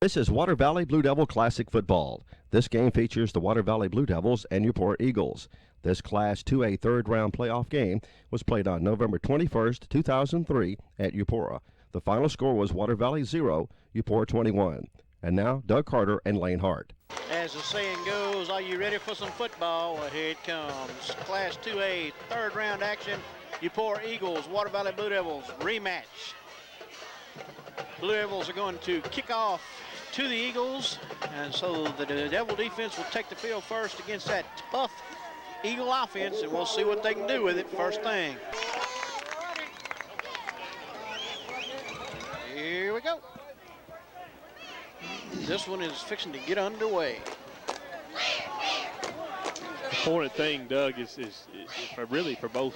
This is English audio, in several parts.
This is Water Valley Blue Devil Classic Football. This game features the Water Valley Blue Devils and Eupora Eagles. This Class 2A third-round playoff game was played on November 21st, 2003 at Eupora. The final score was Water Valley 0, Eupora 21. And now, Doug Carter and Lane Hart. As the saying goes, are you ready for some football? Well, here it comes. Class 2A third-round action. Eupora Eagles, Water Valley Blue Devils rematch. Blue Devils are going to kick off to the Eagles, and so the Devil defense will take the field first against that tough Eagle offense, and we'll see what they can do with it first thing. Here we go. This one is fixing to get underway. The important thing, Doug, is really for both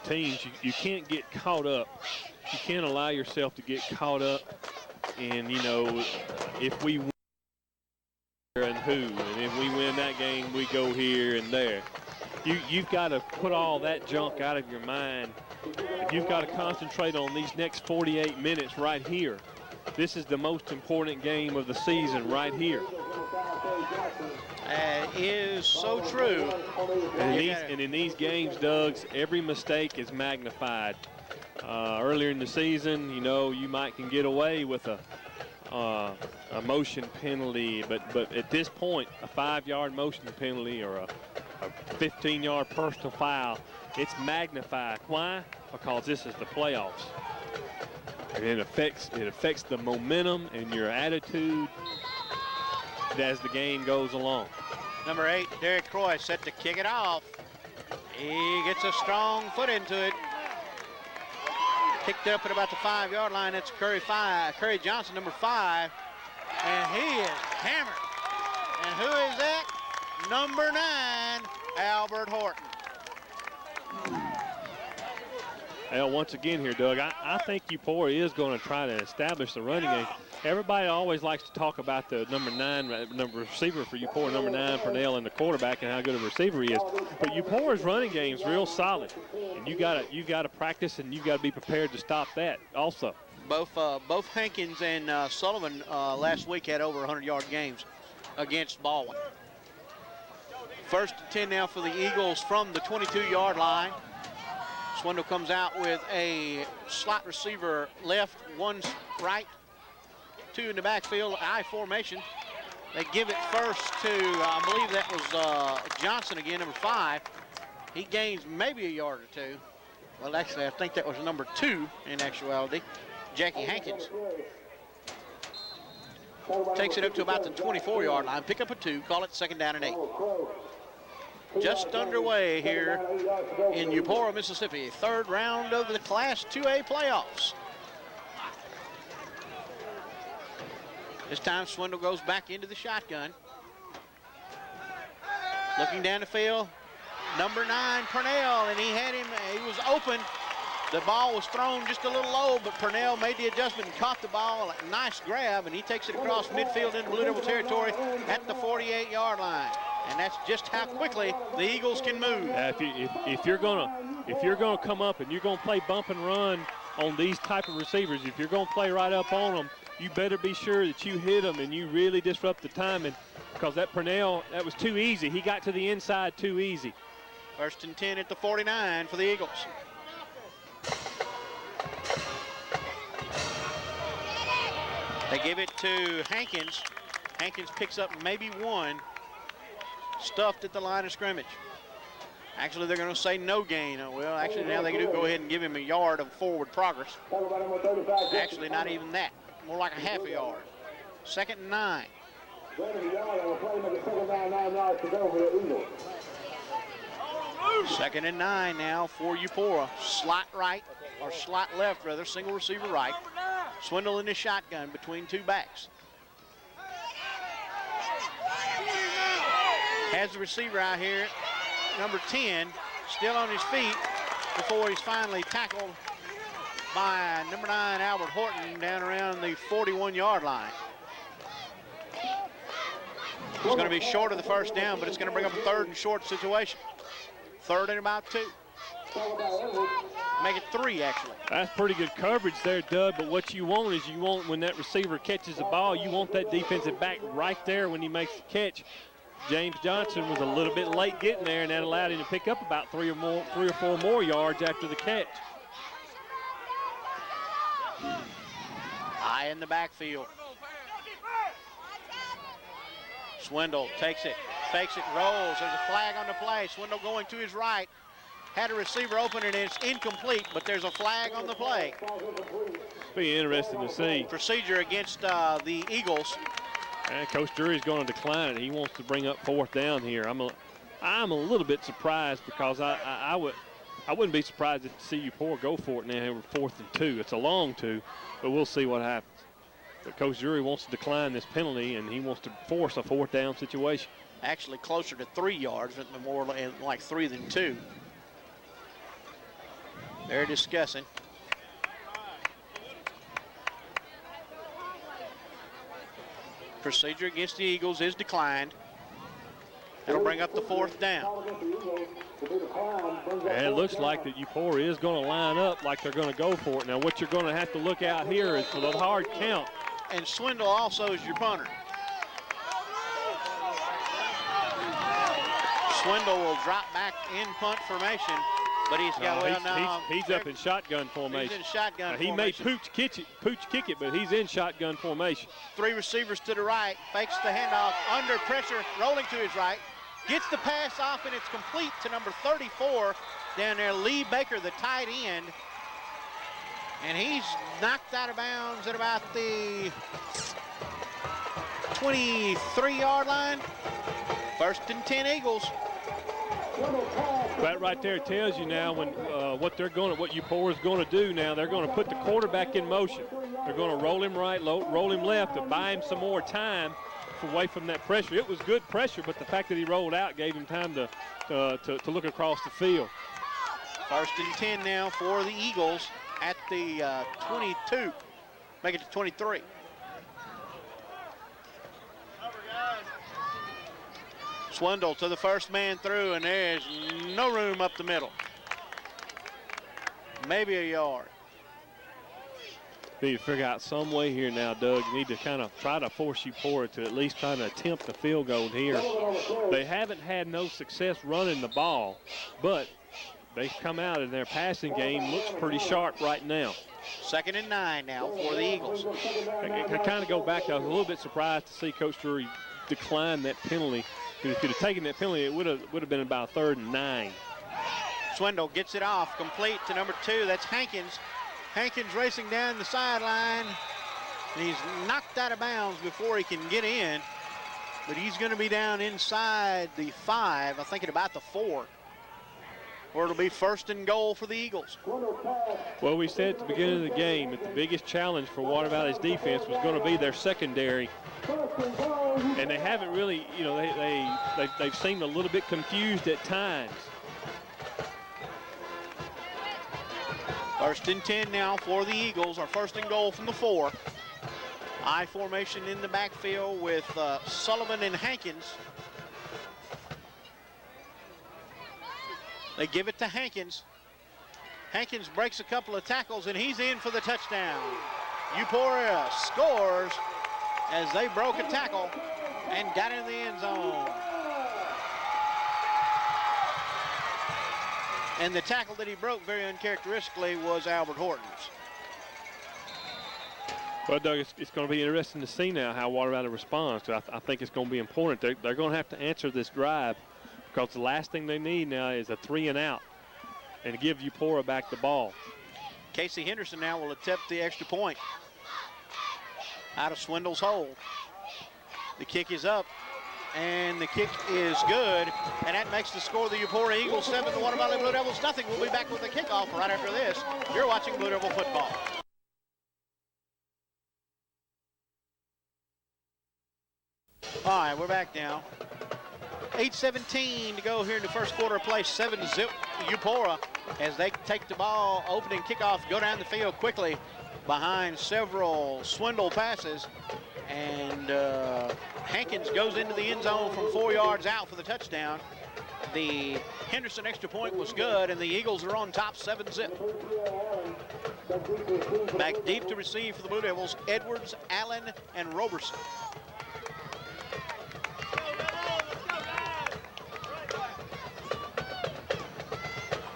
teams, you can't get caught up. You can't allow yourself to get caught up in, you know, if we win and who, and if we win that game, we go here and there. You've got to put all that junk out of your mind. You've got to concentrate on these next 48 minutes right here. This is the most important game of the season right here. That is so true. And in these games, Doug, every mistake is magnified. Earlier in the season, you know, you can get away with a motion penalty, but at this point, a 5-yard motion penalty or a 15-yard personal foul, it's magnified. Why? Because this is the playoffs. And it affects the momentum and your attitude as the game goes along. Number 8, Derek Croy, set to kick it off. He gets a strong foot into it. Kicked up at about the 5-yard line. That's Curry Johnson, number 5. And he is hammered. And who is that? Number 9, Albert Horton. Well, once again here, Doug, I think Eupora is going to try to establish the running game. Everybody always likes to talk about the number receiver for Eupora, number 9, Purnell, and the quarterback and how good a receiver he is. But Eupora's running game is real solid, and you got to practice and you got to be prepared to stop that also. Both Hankins and Sullivan last week had over 100-yard games against Baldwin. First and 10 now for the Eagles from the 22-yard line. Swindle comes out with a slot receiver left, one right, 2 in the backfield, I formation. They give it first to, I believe that was Johnson again, number 5. He gains maybe a yard or 2. Well, actually, I think that was number 2 in actuality, Jackie Hankins. Takes it up to about the 24-yard line, pick up a 2, call it 2nd down and 8. Just underway here in Eupora, Mississippi. Third round of the Class 2A playoffs. This time Swindle goes back into the shotgun. Looking down the field, number 9, Purnell, and he was open. The ball was thrown just a little low, but Purnell made the adjustment and caught the ball. A nice grab, and he takes it across midfield into Blue Devil territory at the 48-yard line. And that's just how quickly the Eagles can move. If you're gonna come up and you're gonna play bump and run on these type of receivers, if you're gonna play right up on them, you better be sure that you hit them and you really disrupt the timing, because that Purnell, that was too easy. He got to the inside too easy. First and 10 at the 49 for the Eagles. They give it to Hankins. Hankins picks up maybe 1. Stuffed at the line of scrimmage. Actually, they're going to say no gain. Well, actually, now they do go ahead and give him a yard of forward progress. Actually, not even that. More like a half a yard. 2nd and 9. Second and 9 now for Eupora. Slot right, or slot left rather, single receiver right. Swindle in the shotgun between 2 backs. Has the receiver out here, number 10, still on his feet before he's finally tackled by number 9, Albert Horton, down around the 41-yard line. It's going to be short of the first down, but it's going to bring up a 3rd and short situation. 3rd and about 2. Make it 3, actually. That's pretty good coverage there, Doug, but what you want is when that receiver catches the ball, you want that defensive back right there when he makes the catch. James Johnson was a little bit late getting there, and that allowed him to pick up about 3 or 4 more yards after the catch. High in the backfield. Swindle takes it, fakes it, rolls. There's a flag on the play. Swindle going to his right. Had a receiver open and it's incomplete, but there's a flag on the play. Be interesting to see. Procedure against the Eagles. And Coach Drury's going to decline it. He wants to bring up 4th down here. I'm a little bit surprised because I wouldn't be surprised to see Eupora go for it now. We're 4th and 2. It's a long 2, but we'll see what happens. But Coach Drury wants to decline this penalty, and he wants to force a 4th down situation. Actually closer to 3 yards, but more like 3 than 2. They're discussing. Procedure against the Eagles is declined. It'll bring up the 4th down. And it looks like that Eupora is going to line up like they're going to go for it. Now, what you're going to have to look out here is for the hard count. And Swindle also is your punter. Swindle will drop back in punt formation, but he's got he's up in shotgun formation. He's in shotgun formation. He may pooch kick it, but he's in shotgun formation. 3 receivers to the right, fakes the handoff, under pressure, rolling to his right, gets the pass off, and it's complete to number 34 down there, Lee Baker, the tight end. And he's knocked out of bounds at about the 23-yard line. 1st and 10 Eagles. That right there tells you now what Eupora's going to do now. They're going to put the quarterback in motion. They're going to roll him right, roll him left to buy him some more time away from that pressure. It was good pressure, but the fact that he rolled out gave him time to look across the field. 1st and 10 now for the Eagles at the 22. Make it to 23. Swindle to the first man through, and there's no room up the middle. Maybe a yard. Need to figure out some way here now, Doug. You need to kind of try to force Eupora to at least try to attempt the field goal here. They haven't had no success running the ball, but they've come out in their passing game. Looks pretty sharp right now. 2nd and 9 now for the Eagles. I kind of go back. I was a little bit surprised to see Coach Drury decline that penalty. If he could have taken that penalty, it would have been about 3rd and 9. Swindle gets it off, complete to number 2. That's Hankins. Hankins racing down the sideline. He's knocked out of bounds before he can get in, but he's going to be down inside the 5, I think at about the 4, where it'll be 1st and goal for the Eagles. Well, we said at the beginning of the game that the biggest challenge for Water Valley's defense was going to be their secondary. And they haven't really, they've seemed a little bit confused at times. 1st and 10 now for the Eagles, or 1st and goal from the 4. I formation in the backfield with Sullivan and Hankins. They give it to Hankins. Hankins breaks a couple of tackles, and he's in for the touchdown. Eupora scores as they broke a tackle and got in the end zone. And the tackle that he broke very uncharacteristically was Albert Horton's. Well, Doug, it's going to be interesting to see now how Water Valley responds. I think it's going to be important. They're going to have to answer this drive because the last thing they need now is a 3 and out and give Eupora back the ball. Casey Henderson now will attempt the extra point out of Swindle's hole. The kick is up, and the kick is good, and that makes the score the Eupora Eagles 7, the Water Valley Blue Devils nothing. We'll be back with the kickoff right after this. You're watching Blue Devil football. All right, we're back now. 8:17 to go here in the first quarter of play. 7-0 Eupora as they take the ball, opening kickoff, go down the field quickly behind several Swindle passes. And Hankins goes into the end zone from 4 yards out for the touchdown. The Henderson extra point was good, and the Eagles are on top 7-zip. Back deep to receive for the Blue Devils, Edwards, Allen, and Roberson.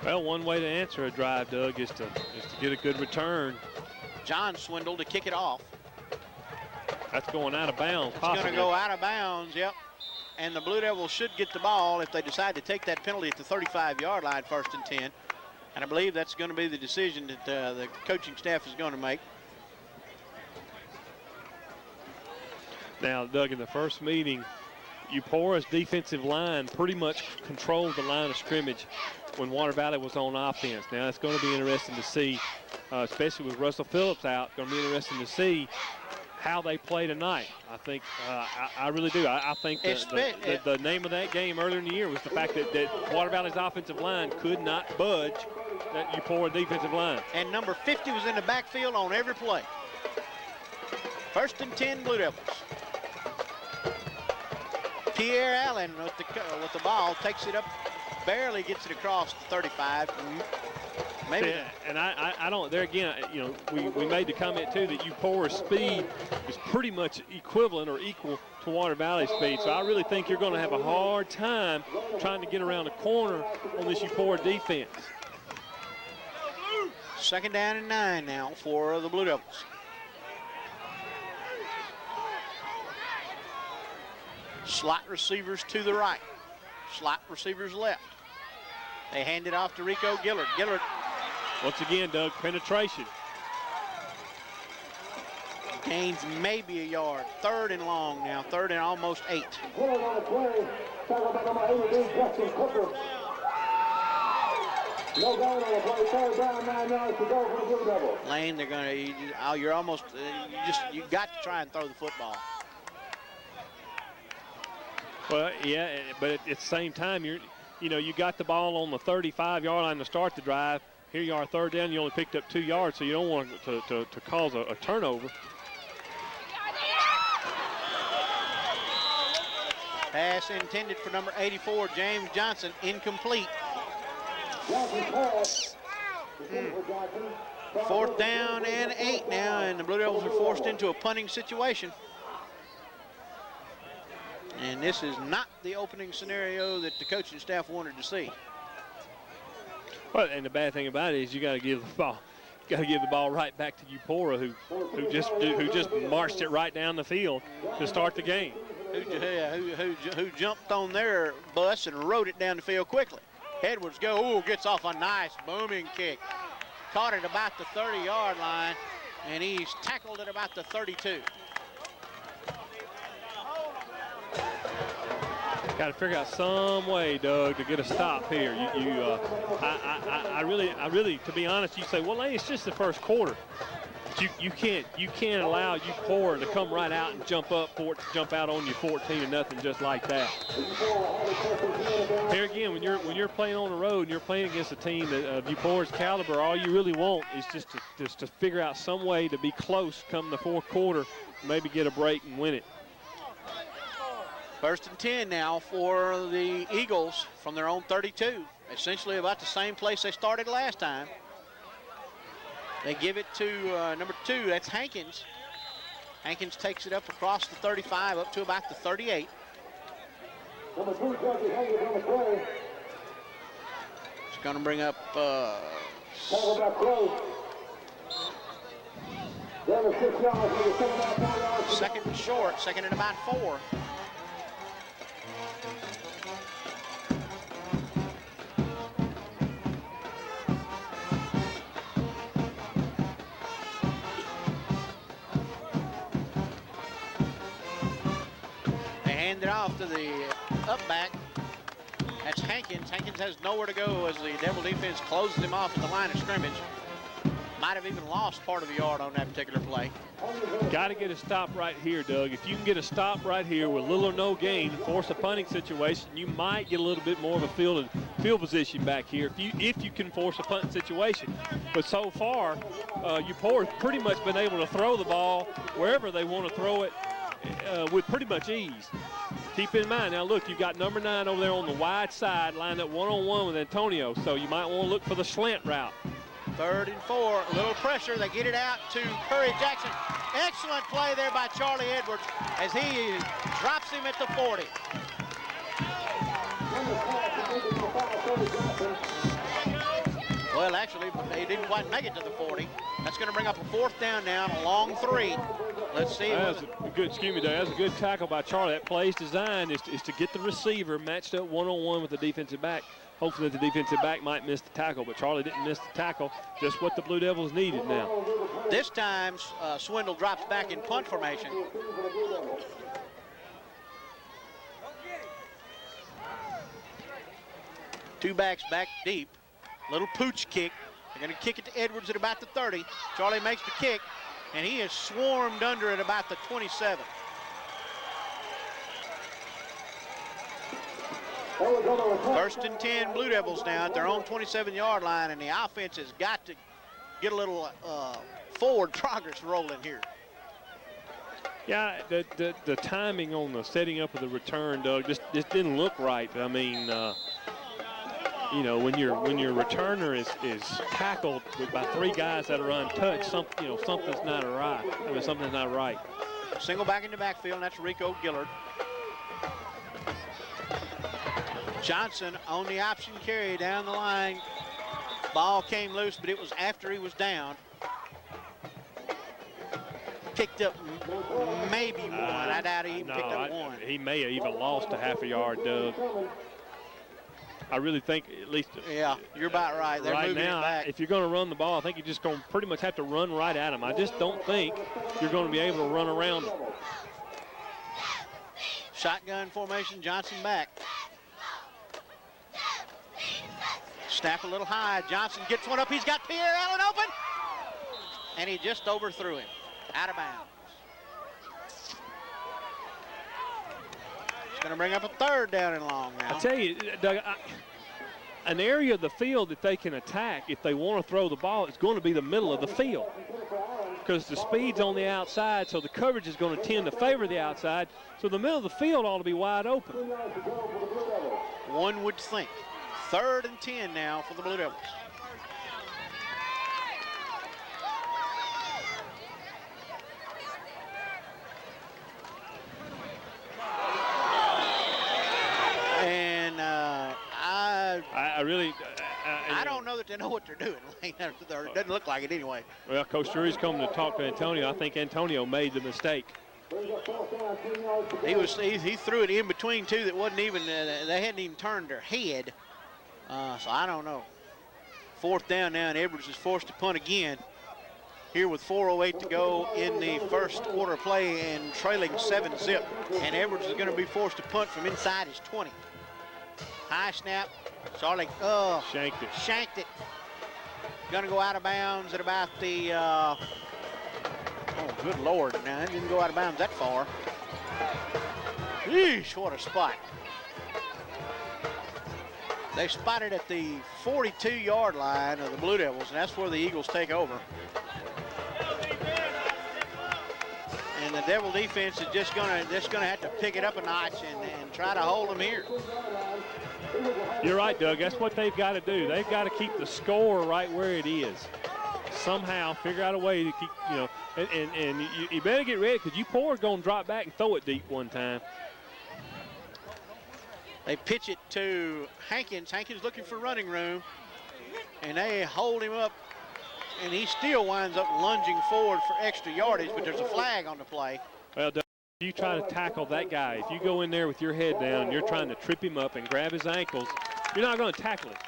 Well, one way to answer a drive, Doug, is to get a good return. John Swindle to kick it off. That's going out of bounds. It's going to go out of bounds, yep. And the Blue Devils should get the ball if they decide to take that penalty at the 35-yard line, 1st and 10. And I believe that's going to be the decision that the coaching staff is going to make. Now, Doug, in the first meeting, Eupora's defensive line pretty much controlled the line of scrimmage when Water Valley was on offense. Now, it's going to be interesting to see, especially with Russell Phillips out, going to be interesting to see how they play tonight. I think, I really do. I think the name of that game earlier in the year was the fact that Water Valley's offensive line could not budge that Eupora defensive line. And number 50 was in the backfield on every play. 1st and 10 Blue Devils. Pierre Allen with the ball, takes it up, barely gets it across the 35. Maybe. Yeah, and I don't, there again, you know, we made the comment too that Eupora's speed is pretty much equivalent or equal to Water Valley's speed. So I really think you're going to have a hard time trying to get around the corner on this Eupora defense. 2nd down and 9 now for the Blue Devils. Slot receivers to the right. Slot receivers left. They hand it off to Rico Gillard. Gillard. Once again, Doug, penetration. Gains maybe a yard. 3rd and long now. 3rd and almost 8. No down on the play, 3rd down, 9 yards to go for the Blue Devils. Lane, they're going to, you're almost, you got to try and throw the football. Well, yeah, but at the same time, you got the ball on the 35-yard line to start the drive. Here you are, 3rd down, you only picked up 2 yards, so you don't want to cause a turnover. Pass intended for number 84, James Johnson, incomplete. 4th down and 8 now, and the Blue Devils are forced into a punting situation. And this is not the opening scenario that the coaching staff wanted to see. Well, and the bad thing about it is you got to give the ball right back to Eupora, who just marched it right down the field to start the game. Who jumped on their bus and rode it down the field quickly. Edwards gets off a nice booming kick. Caught it about the 30-yard line, and he's tackled at about the 32. Got to figure out some way, Doug, to get a stop here. I really, to be honest, you say, well, hey, it's just the first quarter. But you can't allow Eupora to come right out and jump out on you 14-0 just like that. Here again, when you're playing on the road and you're playing against a team of Eupora's caliber, all you really want is just to figure out some way to be close come the 4th quarter, maybe get a break and win it. 1st and 10 now for the Eagles from their own 32. Essentially about the same place they started last time. They give it to number 2, that's Hankins. Hankins takes it up across the 35, up to about the 38. Number 2, Jackie Hankins on the play. It's going to bring up... Tackle back close. Down to 6 yards, 7.5 yards. 2nd and short, 2nd and about 4. Hand it off to the up back. That's Hankins. Hankins has nowhere to go as the Devil defense closes him off at the line of scrimmage. Might have even lost part of a yard on that particular play. Got to get a stop right here, Doug. If you can get a stop right here with little or no gain, force a punting situation, you might get a little bit more of a field position back here if you can force a punting situation. But so far, Eupora's pretty much been able to throw the ball wherever they want to throw it. with pretty much ease. Keep in mind, now look, you've got number 9 over there on the wide side, lined up one-on-one with Antonio, so you might want to look for the slant route. 3rd and 4, a little pressure. They get it out to Curry Jackson. Excellent play there by Charlie Edwards as he drops him at the 40. Well, actually, they didn't quite make it to the 40. That's going to bring up a 4th down now, a long 3. Let's see. That's a good, excuse me, Doug. That's a good tackle by Charlie. That play's designed is to get the receiver matched up one-on-one with the defensive back. Hopefully the defensive back might miss the tackle, but Charlie didn't miss the tackle. Just what the Blue Devils needed now. This time, Swindle drops back in punt formation. Two backs back deep. Little pooch kick. They're going to kick it to Edwards at about the 30. Charlie makes the kick, and he is swarmed under at about the 27. First and 10 Blue Devils now at their own 27-yard line, and the offense has got to get a little forward progress rolling here. Yeah, the timing on the setting up of the return, Doug, just didn't look right. I mean, you know, when your returner is tackled by 3 guys that are untouched, something's not right. I mean, something's not right. Single back in the backfield, and that's Rico Gillard. Johnson on the option carry down the line. Ball came loose, but it was after he was down. Picked up maybe 1. I doubt he even picked up 1. He may have even lost a half a yard, Doug. I really think at least. Yeah, you're about right. They're right moving now, it back. if you're going to run the ball, I think you're just going to pretty much have to run right at him. I just don't think you're going to be able to run around him. Shotgun formation, Johnson back. Snap a little high. Johnson gets one up. He's got Pierre Allen open. And he just overthrew him. Out of bounds. It's going to bring up a 3rd down and long now. I tell you, Doug, an area of the field that they can attack if they want to throw the ball is going to be the middle of the field. Because the speed's on the outside, so the coverage is going to tend to favor the outside. So the middle of the field ought to be wide open. One would think. 3rd and 10 now for the Blue Devils. And I really, I don't know that they know what they're doing. It doesn't look like it anyway. Well, Coach Drury's coming to talk to Antonio. I think Antonio made the mistake. He threw it in between 2 that wasn't even, they hadn't even turned their head. So I don't know. 4th down now, and Edwards is forced to punt again. Here with 4:08 to go in the first quarter play and trailing 7-zip. And Edwards is going to be forced to punt from inside his 20. High snap. Charlie shanked it. Going to go out of bounds at about the, oh, good Lord. Now, it didn't go out of bounds that far. Yeesh, what a spot. They spotted at the 42-yard line of the Blue Devils, and that's where the Eagles take over. And the Devil defense is just gonna have to pick it up a notch and try to hold them here. You're right, Doug. That's what they've got to do. They've got to keep the score right where it is. Somehow figure out a way to keep, you know, and you better get ready because Eupora going to drop back and throw it deep one time. They pitch it to Hankins. Hankins looking for running room, and they hold him up, and he still winds up lunging forward for extra yardage, but there's a flag on the play. Well, Doug, if you try to tackle that guy, if you go in there with your head down, you're trying to trip him up and grab his ankles, you're not going to tackle him.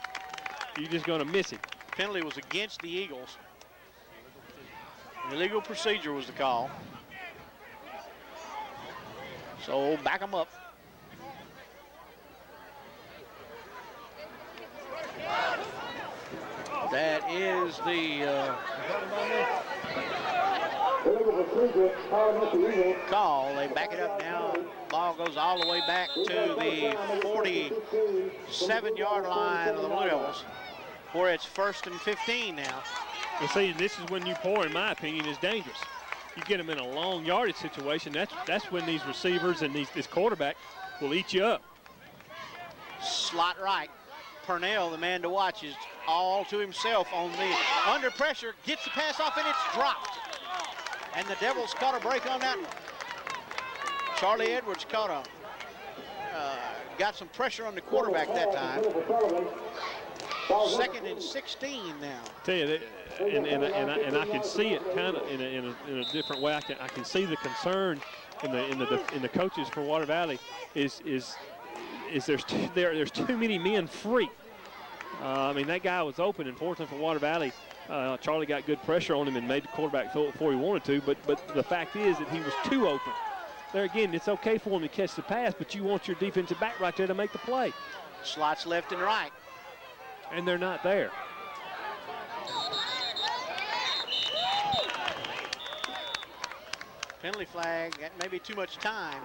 You're just going to miss him. Penalty was against the Eagles. Illegal procedure was the call. So back them up. That is the call. They back it up now. Ball goes all the way back to the 47-yard line of the Blue Devils, where it's 1st and 15 now. You see, this is when Eupora, in my opinion, is dangerous. you get them in a long yardage situation, that's when these receivers and this quarterback will eat you up. Slot right. Purnell, the man to watch, is all to himself on the under pressure, gets the pass off, and it's dropped. And the Devils caught a break on that one. Charlie Edwards got some pressure on the quarterback that time. 2nd and 16 now. Tell you that, and I can see it kind of in a different way. I can see the concern in the coaches for Water Valley is there's too many men free. I mean, that guy was open, and fortunately for Water Valley, Charlie got good pressure on him and made the quarterback throw it before he wanted to. But the fact is that he was too open. There again, it's okay for him to catch the pass, but you want your defensive back right there to make the play. Slots left and right. And they're not there. Penalty flag, that may be too much time.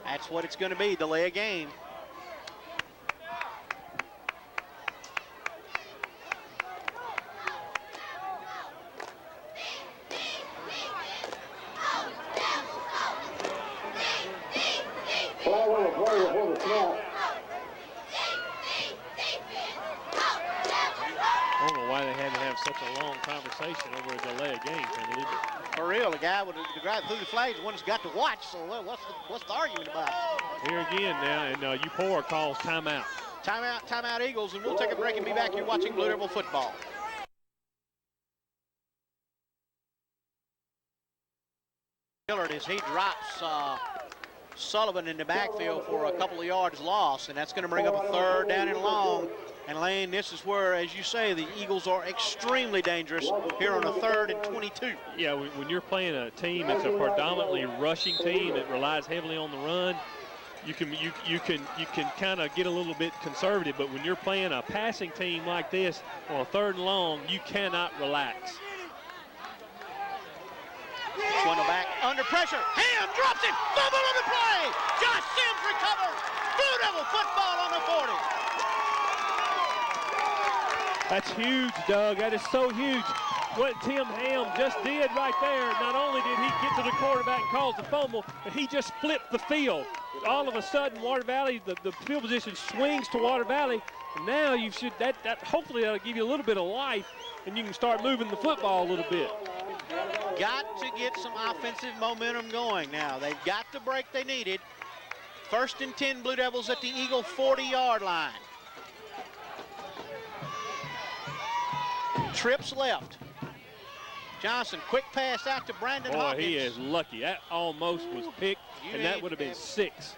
That's what it's going to be, delay a game. Flag on the play before the snap. I don't know why they had to have such a long conversation over a delay of game. For real, the guy that threw the flag is the one that's got to watch, so what's the argument about? Here again now, and Eupora calls timeout. Timeout Eagles, and we'll take a break and be back here watching Blue Devil football. Hillard as he drops Sullivan in the backfield for a couple of yards loss, and that's going to bring up a 3rd down and long. And Lane, this is where, as you say, the Eagles are extremely dangerous here on a 3rd and 22. Yeah, when you're playing a team that's a predominantly rushing team that relies heavily on the run, you can kind of get a little bit conservative. But when you're playing a passing team like this on a 3rd and long, you cannot relax. Swindle back under pressure. Ham drops it. Fumble on the play. Josh Sims recovers. Blue Devil football on the 40. That's huge, Doug. That is so huge. What Tim Ham just did right there, not only did he get to the quarterback and cause the fumble, but he just flipped the field. All of a sudden, Water Valley, the field position swings to Water Valley. And now you should hopefully that'll give you a little bit of life, and you can start moving the football a little bit. Got to get some offensive momentum going now. They've got the break they needed. 1st and 10 Blue Devils at the Eagle 40-yard line. Trips left. Johnson, quick pass out to Brandon Hawkins. Boy, he is lucky. That almost was picked, and that would have been 6.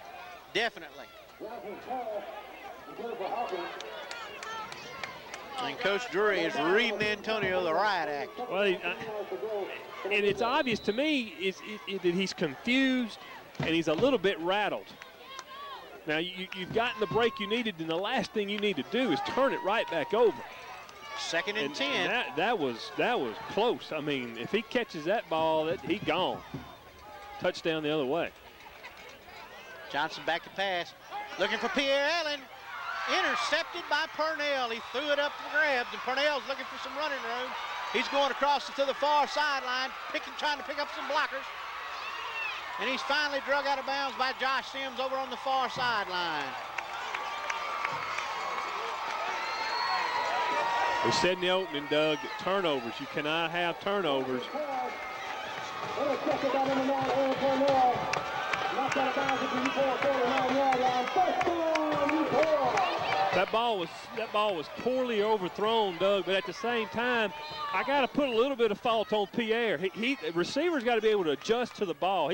Definitely. And Coach Drury is reading Antonio the riot act. Well, and it's obvious to me that he's confused and he's a little bit rattled. Now, you've gotten the break you needed, and the last thing you need to do is turn it right back over. 2nd and 10. And that was close. I mean, if he catches that ball, he's gone. Touchdown the other way. Johnson back to pass. Looking for Pierre Allen. Intercepted by Purnell. He threw it up for grabs, and Purnell's looking for some running room. He's going across to the far sideline, trying to pick up some blockers. And he's finally drug out of bounds by Josh Sims over on the far sideline. We said in the opening, Doug, turnovers. You cannot have turnovers. That ball was poorly overthrown, Doug, but at the same time, I got to put a little bit of fault on Pierre. The receiver's got to be able to adjust to the ball.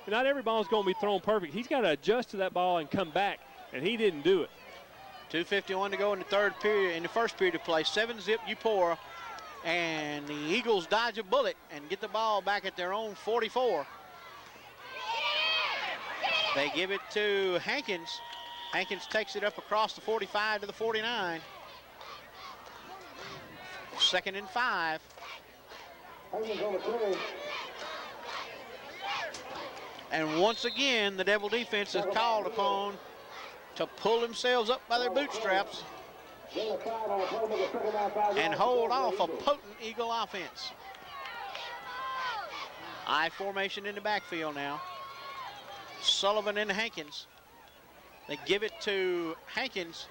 Not every ball is going to be thrown perfect. He's got to adjust to that ball and come back, and he didn't do it. 2:51 to go in the first period of play. 7-zip Eupora, and the Eagles dodge a bullet and get the ball back at their own 44. They give it to Hankins. Hankins takes it up across the 45 to the 49. 2nd and 5. And once again, the Devil defense is called upon to pull themselves up by their bootstraps and hold off a potent Eagle offense. I formation in the backfield now. Sullivan and Hankins. They give it to Hankins.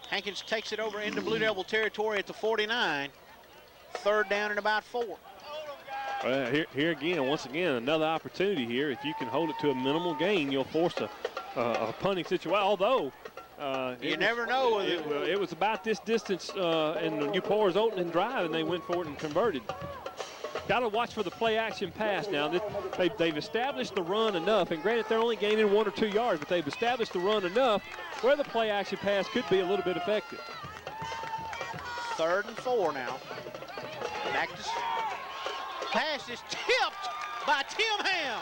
Hankins takes it over into Blue Devil territory at the 49. Third down and about 4. Well, here again, once again, another opportunity here. If you can hold it to a minimal gain, you'll force a punting situation. Although you never know. It was about this distance in Eupora's opening drive, and they went for it and converted. Got to watch for the play-action pass now. They've established the run enough, and granted they're only gaining 1 or 2 yards, but they've established the run enough where the play-action pass could be a little bit effective. 3rd and 4 now. Back to pass is tipped by Tim Ham.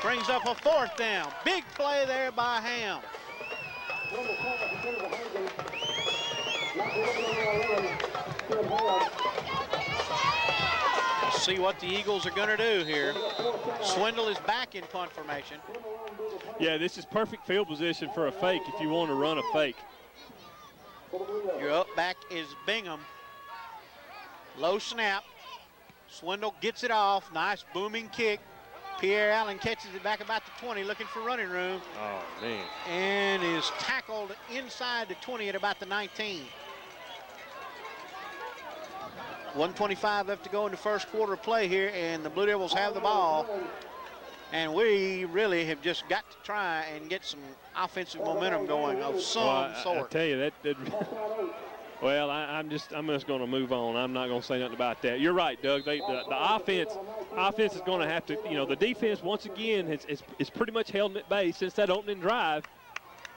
Brings up a 4th down. Big play there by Ham. See what the Eagles are going to do here. Swindle is back in punt formation. Yeah, this is perfect field position for a fake if you want to run a fake. Your up back is Bingham. Low snap. Swindle gets it off. Nice booming kick. Pierre Allen catches it back about the 20, looking for running room. Oh, man. And is tackled inside the 20 at about the 19. 1:25 left to go in the first quarter of play here, and the Blue Devils have the ball. And we really have just got to try and get some offensive momentum going of some sort. I tell you, well, I'm just going to move on. I'm not going to say nothing about that. You're right, Doug. The offense is going to have to, the defense once again is pretty much held at bay since that opening drive.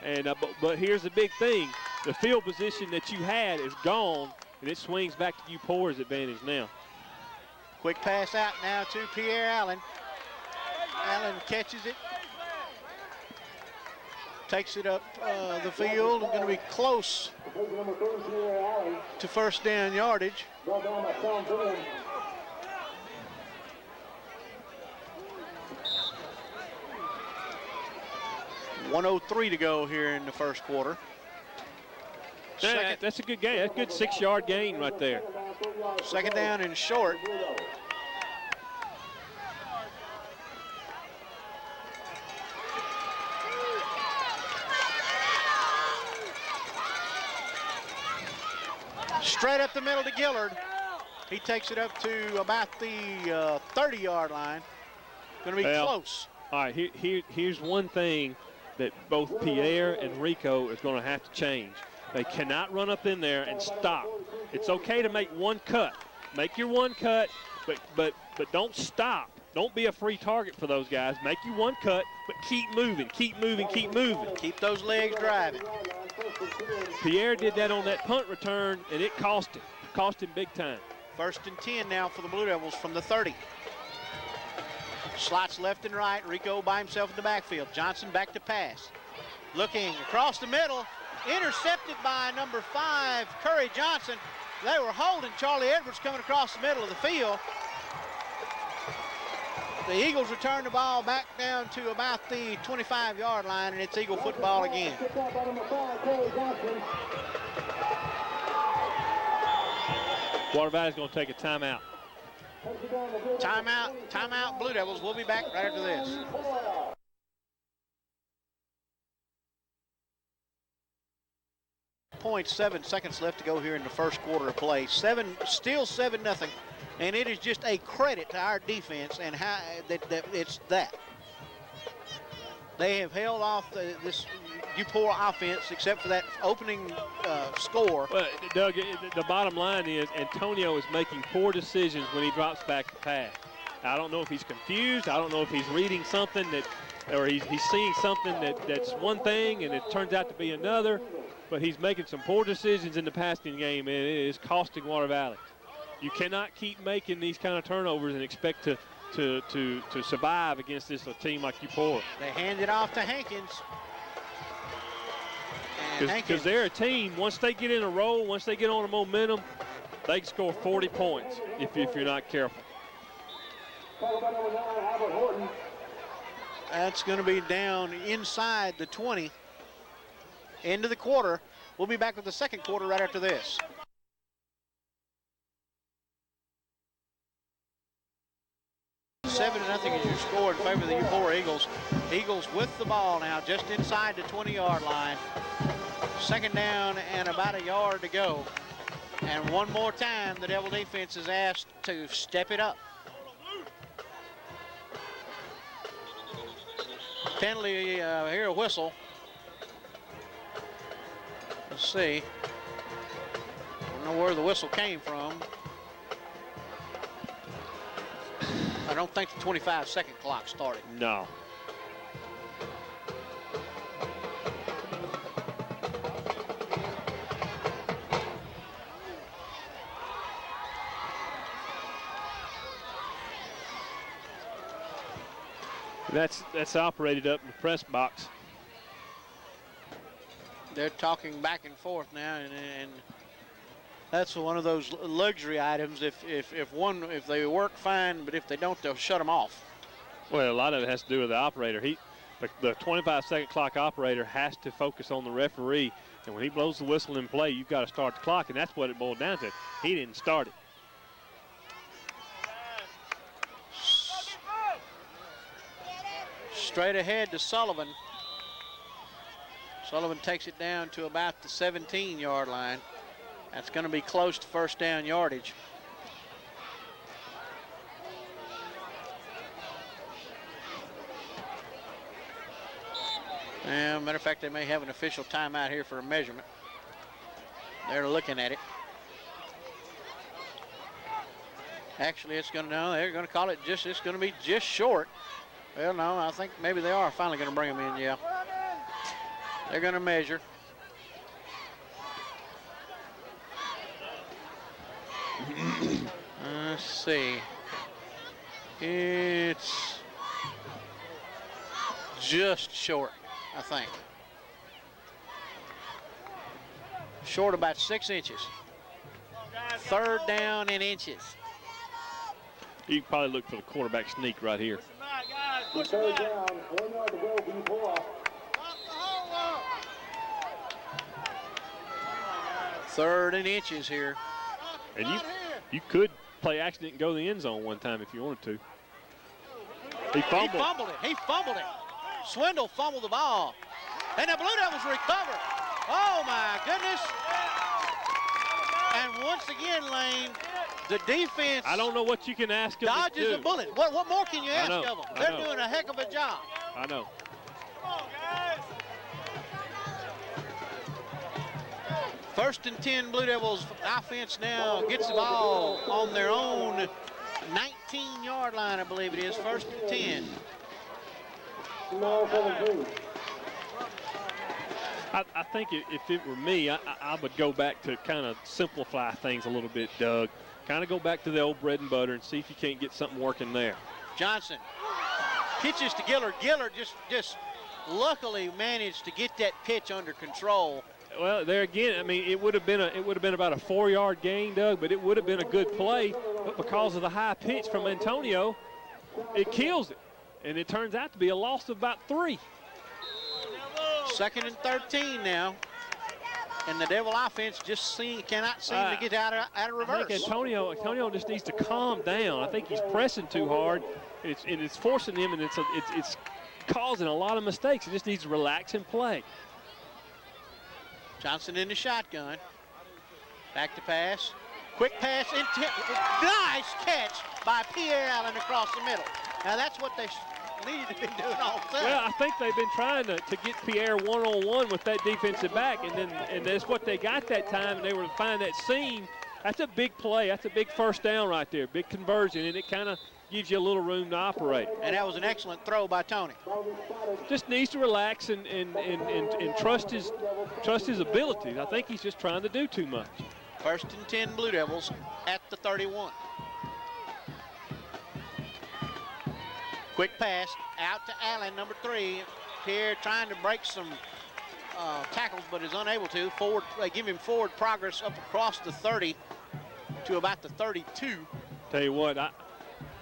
And but here's the big thing: the field position that you had is gone, and it swings back to Eupora's advantage now. Quick pass out now to Pierre Allen. Allen catches it. Takes it up the field. Going to be close to first down yardage. 1:03 to go here in the first quarter. That's a good gain. That's a good 6-yard gain right there. 2nd down and short. Straight up the middle to Gillard. He takes it up to about the 30-yard line. Going to be close. All right, here's one thing that both Pierre and Rico is going to have to change. They cannot run up in there and stop. It's okay to make one cut. Make your one cut, but don't stop. Don't be a free target for those guys. Make you one cut, but keep moving, keep moving, keep moving. Keep those legs driving. Pierre did that on that punt return, and it cost him. Cost him big time. 1st and 10 now for the Blue Devils from the 30. Slots left and right. Rico by himself in the backfield. Johnson back to pass. Looking across the middle. Intercepted by number 5, Curry Johnson. They were holding Charlie Edwards coming across the middle of the field. The Eagles return the ball back down to about the 25-yard line, and it's Eagle football again. Water Valley's going to take a timeout. Timeout, Blue Devils. We'll be back right after this. .7 seconds left to go here in the first quarter of play. Still 7-0, and it is just a credit to our defense and how that it's that. They have held off this Eupora offense except for that opening score. Well, Doug, the bottom line is Antonio is making poor decisions when he drops back to pass. I don't know if he's confused. I don't know if he's reading something or he's seeing something that's one thing and it turns out to be another. But he's making some poor decisions in the passing game, and it is costing Water Valley. You cannot keep making these kind of turnovers and expect to survive against a team like Eupora. They hand it off to Hankins. Because they're a team, once they get in a roll, once they get on a momentum, they can score 40 points if you're not careful. That's going to be down inside the 20. Into the quarter. We'll be back with the second quarter right after this. 7-0 is your score in favor of the Eupora Eagles. Eagles with the ball now, just inside the 20-yard line. Second down and about a yard to go. And one more time, the Devil defense is asked to step it up. Penalty, here a whistle. Let's see. I don't know where the whistle came from. I don't think the 25-second clock started. No. That's operated up in the press box. They're talking back and forth now, and that's one of those luxury items. If they work fine, but if they don't, they'll shut them off. Well, a lot of it has to do with the operator. The 25-second clock operator has to focus on the referee, and when he blows the whistle in play, you've got to start the clock, and that's what it boiled down to. He didn't start it. Straight ahead to Sullivan. Sullivan takes it down to about the 17-yard line. That's going to be close to first down yardage. And matter of fact, they may have an official timeout here for a measurement. They're looking at it. Actually, they're going to call it it's going to be just short. Well, no, I think maybe they are finally going to bring them in, yeah. They're going to measure. Let's see. It's just short, I think. Short about 6 inches. Third down in inches. You can probably look for the quarterback sneak right here. Third down, 1 yard to go for Eupora. Third and inches here. And you could play accident and go to the end zone one time if you wanted to. He fumbled He fumbled it. Swindle fumbled the ball. And the Blue Devils recovered. Oh, my goodness. And once again, Lane, the defense I don't know what you can ask them to do. dodges a bullet. What more can you ask of them? I They're know. doing a heck of a job. I know. First and 10, Blue Devils offense now gets the ball on their own 19-yard line, I believe it is. First and 10. No, 17. I think if it were me, I would go back to kind of simplify things a little bit, Doug. Kind of go back to the old bread and butter and see if you can't get something working there. Johnson pitches to Gillard. Gillard just luckily managed to get that pitch under control. Well, there again, I mean, it would have been about a 4-yard gain, Doug, but it would have been a good play. But because of the high pitch from Antonio, it kills it, and it turns out to be a loss of about 3. Second and 13 now, and the Devil offense just cannot seem to get out of reverse. I think Antonio just needs to calm down. I think he's pressing too hard, and it's forcing him, and it's causing a lot of mistakes. He just needs to relax and play. Johnson in the shotgun. Back to pass. Quick pass. Nice catch by Pierre Allen across the middle. Now that's what they needed to be doing all the time. Well, I think they've been trying to get Pierre one-on-one with that defensive back, and that's what they got that time, and they were to find that seam. That's a big play. That's a big first down right there, big conversion, and it kind of gives you a little room to operate. And that was an excellent throw by Tony. Just needs to relax and trust his abilities. I think he's just trying to do too much. First and 10 Blue Devils at the 31. Quick pass out to Allen, number 3. Pierre trying to break some tackles, but is unable to. They give him forward progress up across the 30 to about the 32. Tell you what,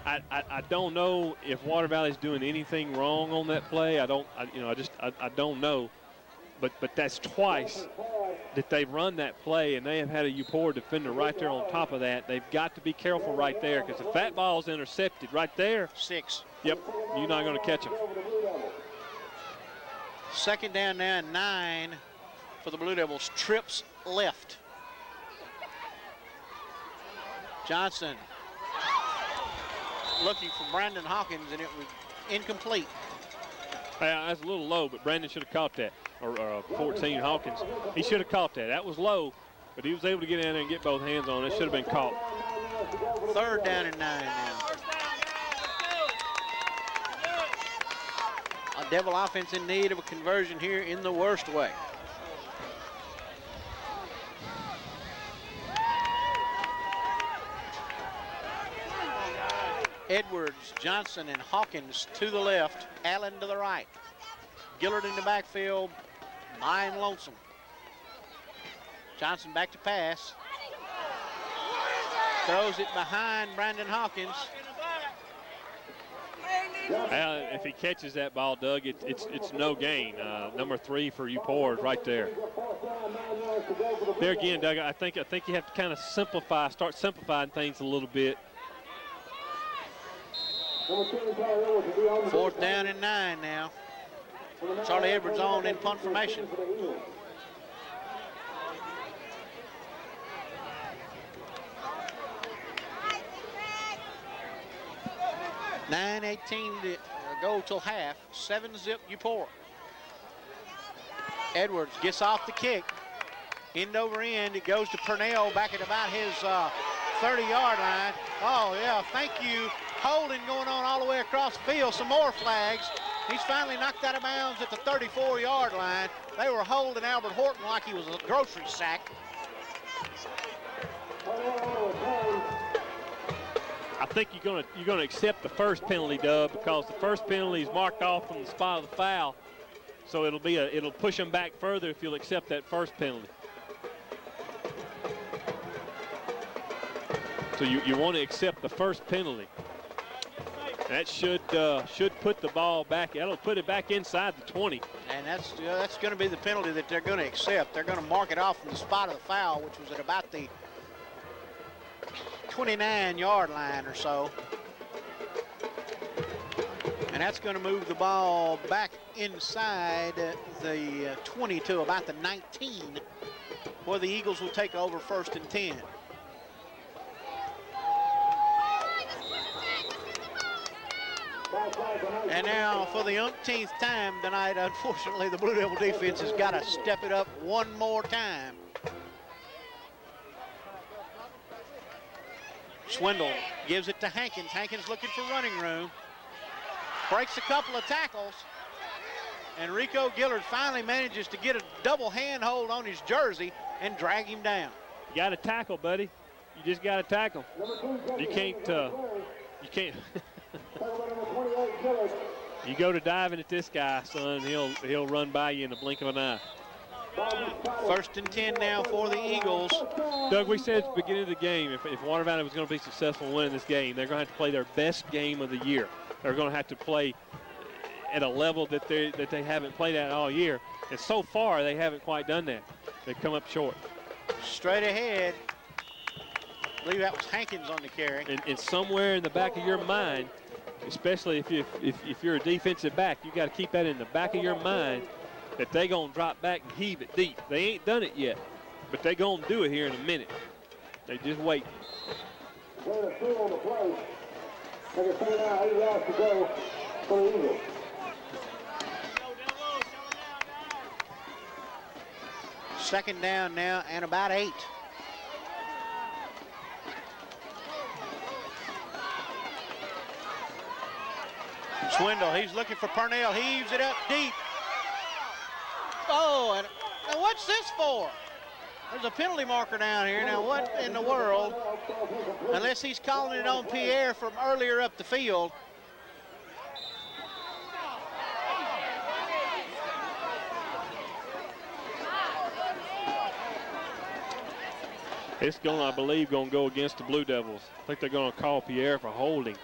I don't know if Water Valley's doing anything wrong on that play. I don't know. But that's twice that they've run that play, and they have had a Eupora defender right there on top of that. They've got to be careful right there, because if that ball's intercepted right there, 6. yep, you're not going to catch them. Second down now, 9 for the Blue Devils. Trips left. Johnson looking for Brandon Hawkins, and it was incomplete. Yeah, that's a little low, but Brandon should have caught that. Or 14, Hawkins. He should have caught that. That was low, but he was able to get in there and get both hands on it. It should have been caught. Third down and 9 now. A Devil offense in need of a conversion here in the worst way. Edwards, Johnson, and Hawkins to the left. Allen to the right. Gillard in the backfield, buying lonesome. Johnson back to pass. Throws it behind Brandon Hawkins. Well, if he catches that ball, Doug, it's no gain. Number 3 for Eupora is right there. There again, Doug, I think you have to kind of start simplifying things a little bit. Fourth down and 9 now. Charlie Edwards on in punt formation. $9:18 to go till half. 7-zip Eupora. Edwards gets off the kick. End over end. It goes to Purnell back at about his 30-yard line. Oh, yeah, thank you. Holding going on all the way across the field. Some more flags. He's finally knocked out of bounds at the 34-yard line. They were holding Albert Horton like he was a grocery sack. I think you're gonna accept the first penalty, Dub, because the first penalty is marked off from the spot of the foul. So it'll push them back further if you'll accept that first penalty. So you want to accept the first penalty. That should put the ball back. That'll put it back inside the 20. And that's going to be the penalty that they're going to accept. They're going to mark it off from the spot of the foul, which was at about the 29-yard line or so. And that's going to move the ball back inside the 20 to about the 19, where the Eagles will take over 1st and 10. And now for the umpteenth time tonight, unfortunately, the Blue Devil defense has got to step it up one more time. Swindle gives it to Hankins. Hankins looking for running room. Breaks a couple of tackles. And Rico Gillard finally manages to get a double handhold on his jersey and drag him down. You got to tackle, buddy. You just got to tackle. You can't. You go to diving at this guy, son, he'll run by you in the blink of an eye. 1st and 10 now for the Eagles. Doug, we said at the beginning of the game, if Water Valley was going to be successful in winning this game, they're going to have to play their best game of the year. They're going to have to play at a level that they haven't played at all year. And so far, they haven't quite done that. They've come up short. Straight ahead. I believe that was Hankins on the carry. And somewhere in the back of your mind, especially if you're a defensive back, you got to keep that in the back of your mind that they're going to drop back and heave it deep. They ain't done it yet, but they're going to do it here in a minute. They just wait. Second down now and about 8. Swindle, he's looking for Purnell, heaves it up deep. Oh, and now what's this for? There's a penalty marker down here. Now what in the world? Unless he's calling it on Pierre from earlier up the field. It's going, I believe, going to go against the Blue Devils. I think they're going to call Pierre for holding.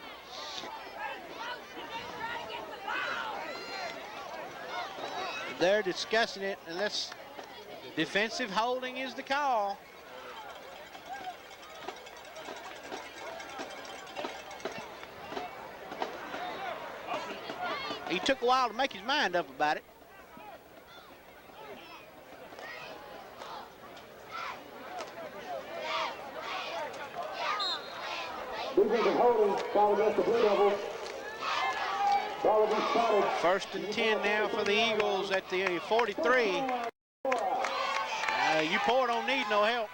They're discussing it, and let's Defensive holding is the call. He took a while to make his mind up about it. Defensive holding, foul against the Blue Devils. Ball will be spotted. 1st and 10 now for the Eagles at the 43. Eupora don't need no help.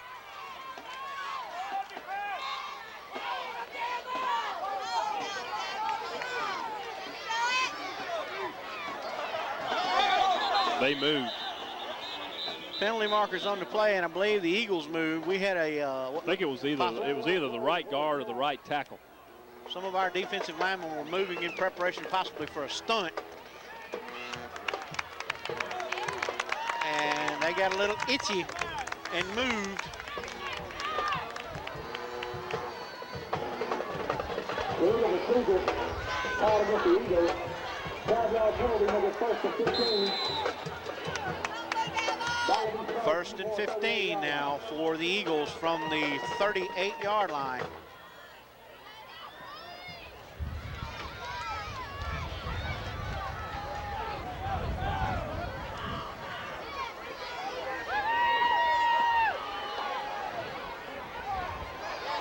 They moved. Penalty markers on the play, and I believe the Eagles moved. We had a. I think it was either the right guard or the right tackle. Some of our defensive linemen were moving in preparation possibly for a stunt. And they got a little itchy and moved. The Eagles received it. Foul against the Eagles. 5-yard penalty, make it 1st and 15. 1st and 15 now for the Eagles from the 38-yard line.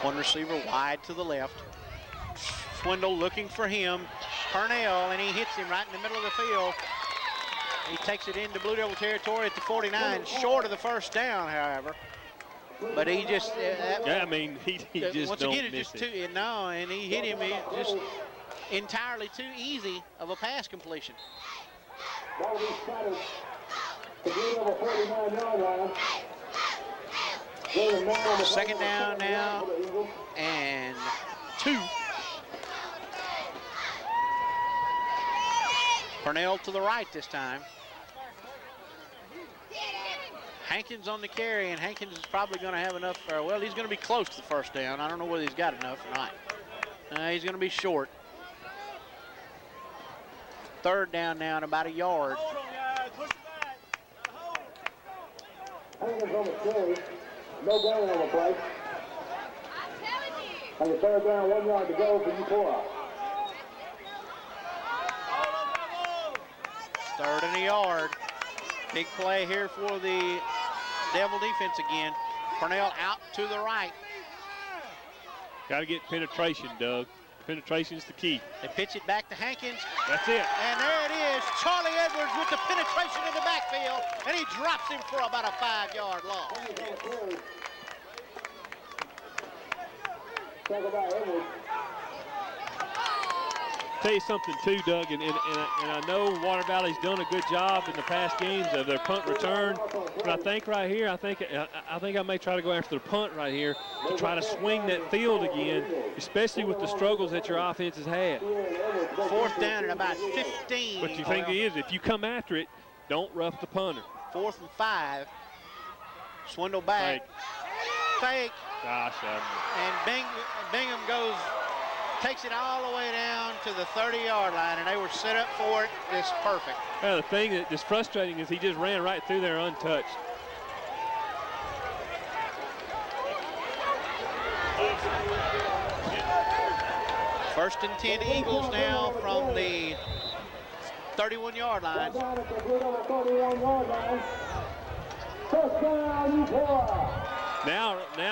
One receiver wide to the left. Swindle looking for him. Purnell, and he hits him right in the middle of the field. He takes it into Blue Devil territory at the 49, short of the first down, however. But he just... yeah, I mean, he just once don't again, miss it's just it. no, and he hit him. He just entirely too easy of a pass completion. Ball will be spotted. The Blue Devil 49-yard line. 2nd down now, and 2. Purnell to the right this time. Hankins on the carry, and Hankins is probably going to have enough. Well, he's going to be close to the first down. I don't know whether he's got enough or not. He's going to be short. 3rd down now and about a yard. Hankins on the carry. No gain on the play. And the 3rd down, 1 yard to go for Eupora. 3rd and a yard. Big play here for the Devil defense again. Purnell out to the right. Got to get penetration, Doug. Penetration's the key. They pitch it back to Hankins. That's it. And there it is. Charlie Edwards with the penetration in the backfield, and he drops him for about a 5-yard loss. Tell you something too, Doug, and I know Water Valley's done a good job in the past games of their punt return, but I think right here, I think I may try to go after the punt right here to try to swing that field again, especially with the struggles that your offense has had. 4th down and about 15. But you think it is, if you come after it, don't rough the punter. 4th and 5. Swindle back. Fake. Gosh, and Bingham takes it all the way down to the 30-yard line, and they were set up for it. It's perfect. the thing that's frustrating is he just ran right through there untouched. First and 10 Eagles now from the 31-yard line.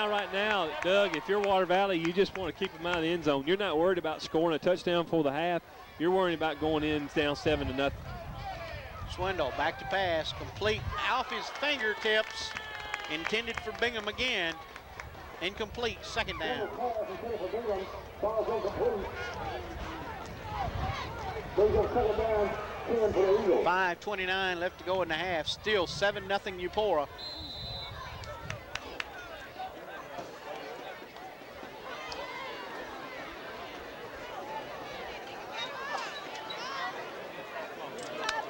Right now, Doug, if you're Water Valley, you just want to keep them out of the end zone. You're not worried about scoring a touchdown for the half. You're worried about going in down 7-0. Swindle back to pass, complete off his fingertips, intended for Bingham again. Incomplete, 2nd down. 5:29 left to go in the half. Still 7-0 Eupora.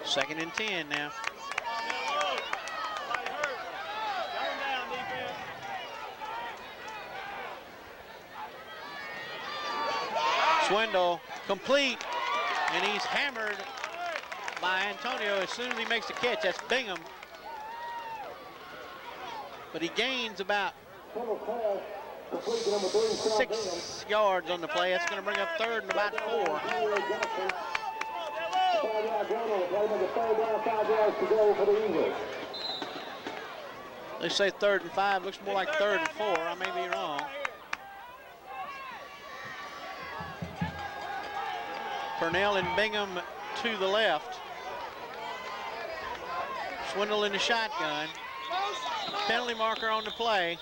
Second and 10 now. Swindle complete, and he's hammered by Antonio as soon as he makes the catch. That's Bingham. but he gains about 6 yards on the play. That's going to bring up third and about 4. They say 3rd and 5. Looks more like 3rd and 4. I may be wrong. Purnell and Bingham to the left. Swindle in the shotgun. Penalty marker on the play.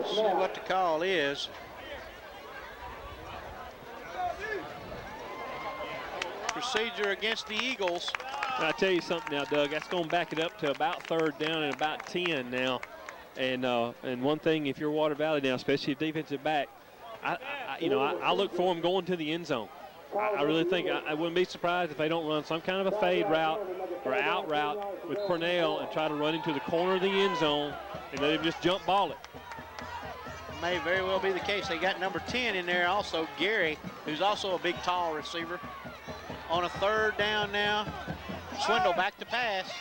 See what the call is. Procedure against the Eagles. I'll tell you something now, Doug. That's going to back it up to about 3rd down and about 10 now. And one thing, if you're Water Valley now, especially a defensive back, I look for them going to the end zone. I really think I wouldn't be surprised if they don't run some kind of a fade route or out route with Purnell and try to run into the corner of the end zone and let him just jump ball it. May very well be the case. They got number 10 in there also, Gary, who's also a big, tall receiver. On a 3rd down now, Swindle back to pass.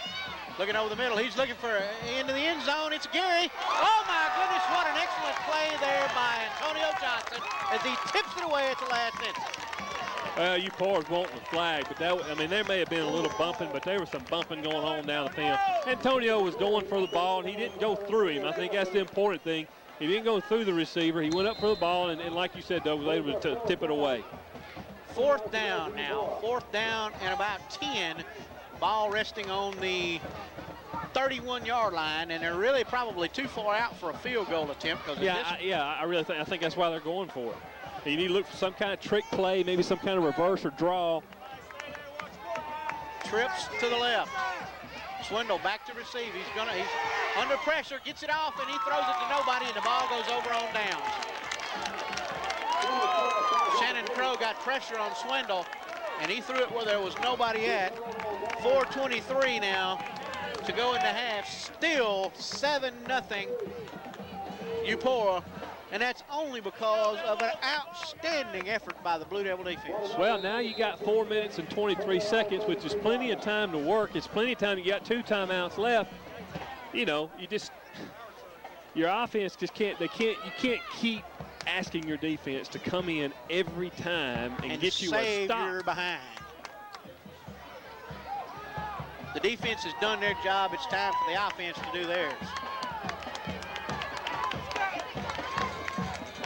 Looking over the middle, he's looking for into the end zone. It's Gary. Oh my goodness, what an excellent play there by Antonio Johnson as he tips it away at the last instant. Well, Eupora's wanting the flag, but there may have been a little bumping, but there was some bumping going on down the field. Antonio was going for the ball, and he didn't go through him. I think that's the important thing. He didn't go through the receiver. He went up for the ball, and like you said, Doug, was able to tip it away. 4th down now. 4th down and about 10. Ball resting on the 31-yard line, and they're really probably too far out for a field goal attempt. I think that's why they're going for it. You need to look for some kind of trick play, maybe some kind of reverse or draw. Trips to the left. Swindle back to receive. He's under pressure, gets it off, and he throws it to nobody, and the ball goes over on downs. Shannon Crow got pressure on Swindle, and he threw it where there was nobody at. 4:23 now to go into half. Still 7-0 Eupora, and that's only because of an outstanding effort by the Blue Devil defense. Well, now you got 4 minutes and 23 seconds, which is plenty of time to work. It's plenty of time. You got 2 timeouts left. Your offense just can't. You can't keep asking your defense to come in every time and get you a stop. You're behind. The defense has done their job. It's time for the offense to do theirs.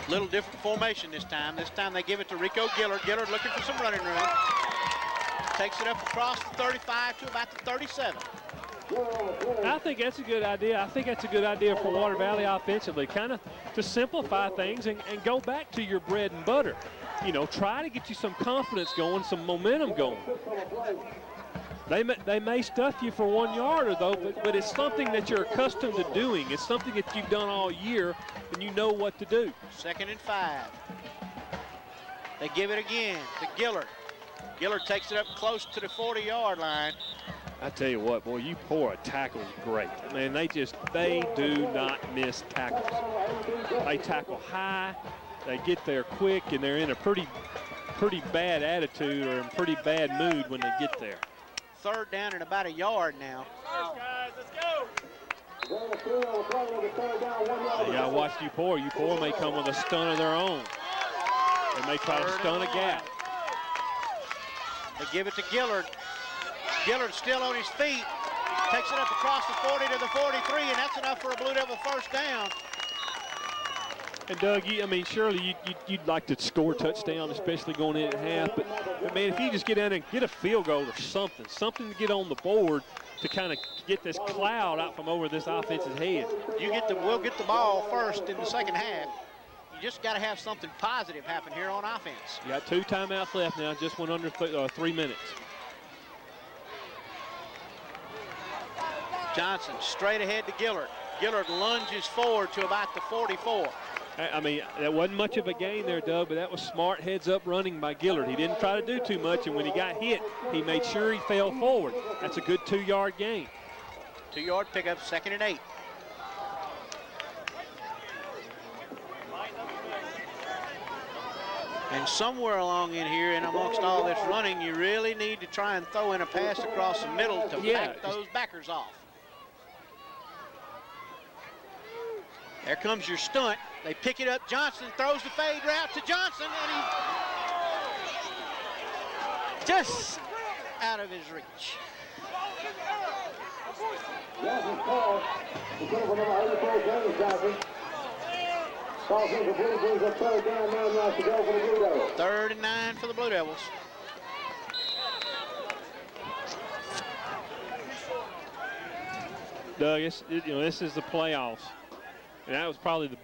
Little different formation this time. This time they give it to Rico Gillard. Gillard looking for some running room. Takes it up across the 35 to about the 37. I think that's a good idea. I think that's a good idea for Water Valley offensively, kind of to simplify things and go back to your bread and butter. Try to get you some confidence going, some momentum going. They may stuff you for 1 yard, though, but it's something that you're accustomed to doing. It's something that you've done all year, and you know what to do. 2nd and 5. They give it again to Gillard. Gillard takes it up close to the 40-yard line. I tell you what, boy, Eupora tackles great. Man, they do not miss tackles. They tackle high, they get there quick, and they're in a pretty bad attitude or in pretty bad mood when they get there. 3rd down and about a yard now. Let's go. You gotta watch Eupora. Eupora may come with a stun of their own. They may try to stun a gap. They give it to Gillard. Gillard still on his feet. Takes it up across the 40 to the 43, and that's enough for a Blue Devil 1st down. And Doug, surely you'd like to score a touchdown, especially going in at half. But man, if you just get down and get a field goal or something to get on the board to kind of get this cloud out from over this offense's head. We'll get the ball first in the 2nd half. You just got to have something positive happen here on offense. You got 2 timeouts left now. Just went under 3 minutes. Johnson straight ahead to Gillard. Gillard lunges forward to about the 44. That wasn't much of a gain there, Doug, but that was smart heads-up running by Gillard. He didn't try to do too much, and when he got hit, he made sure he fell forward. That's a good 2-yard gain. 2-yard pickup, 2nd and 8. And somewhere along in here and amongst all this running, you really need to try and throw in a pass across the middle to back those backers off. There comes your stunt. They pick it up. Johnson throws the fade route to Johnson, and he just out of his reach. Johnson's called. The number 84, James Johnson. Calls in complete, brings up third down, 9 yards to go for the Blue Devils. 3rd and 9 for the Blue Devils. Doug, this is the playoffs, and that was probably the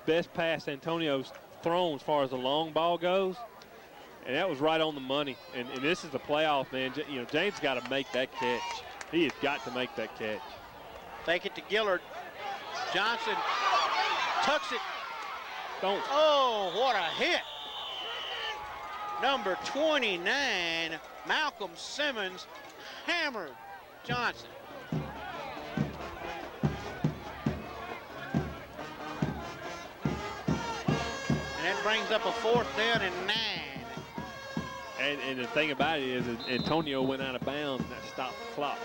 best pass Antonio's thrown as far as the long ball goes, and that was right on the money. And this is the playoff, man. James got to make that catch. He has got to make that catch. Fake it to Gillard. Johnson tucks it. Don't. Oh, what a hit. Number 29, Malcolm Simmons, hammered Johnson. And that brings up a 4th down and 9. And the thing about it is Antonio went out of bounds and that stopped the clock.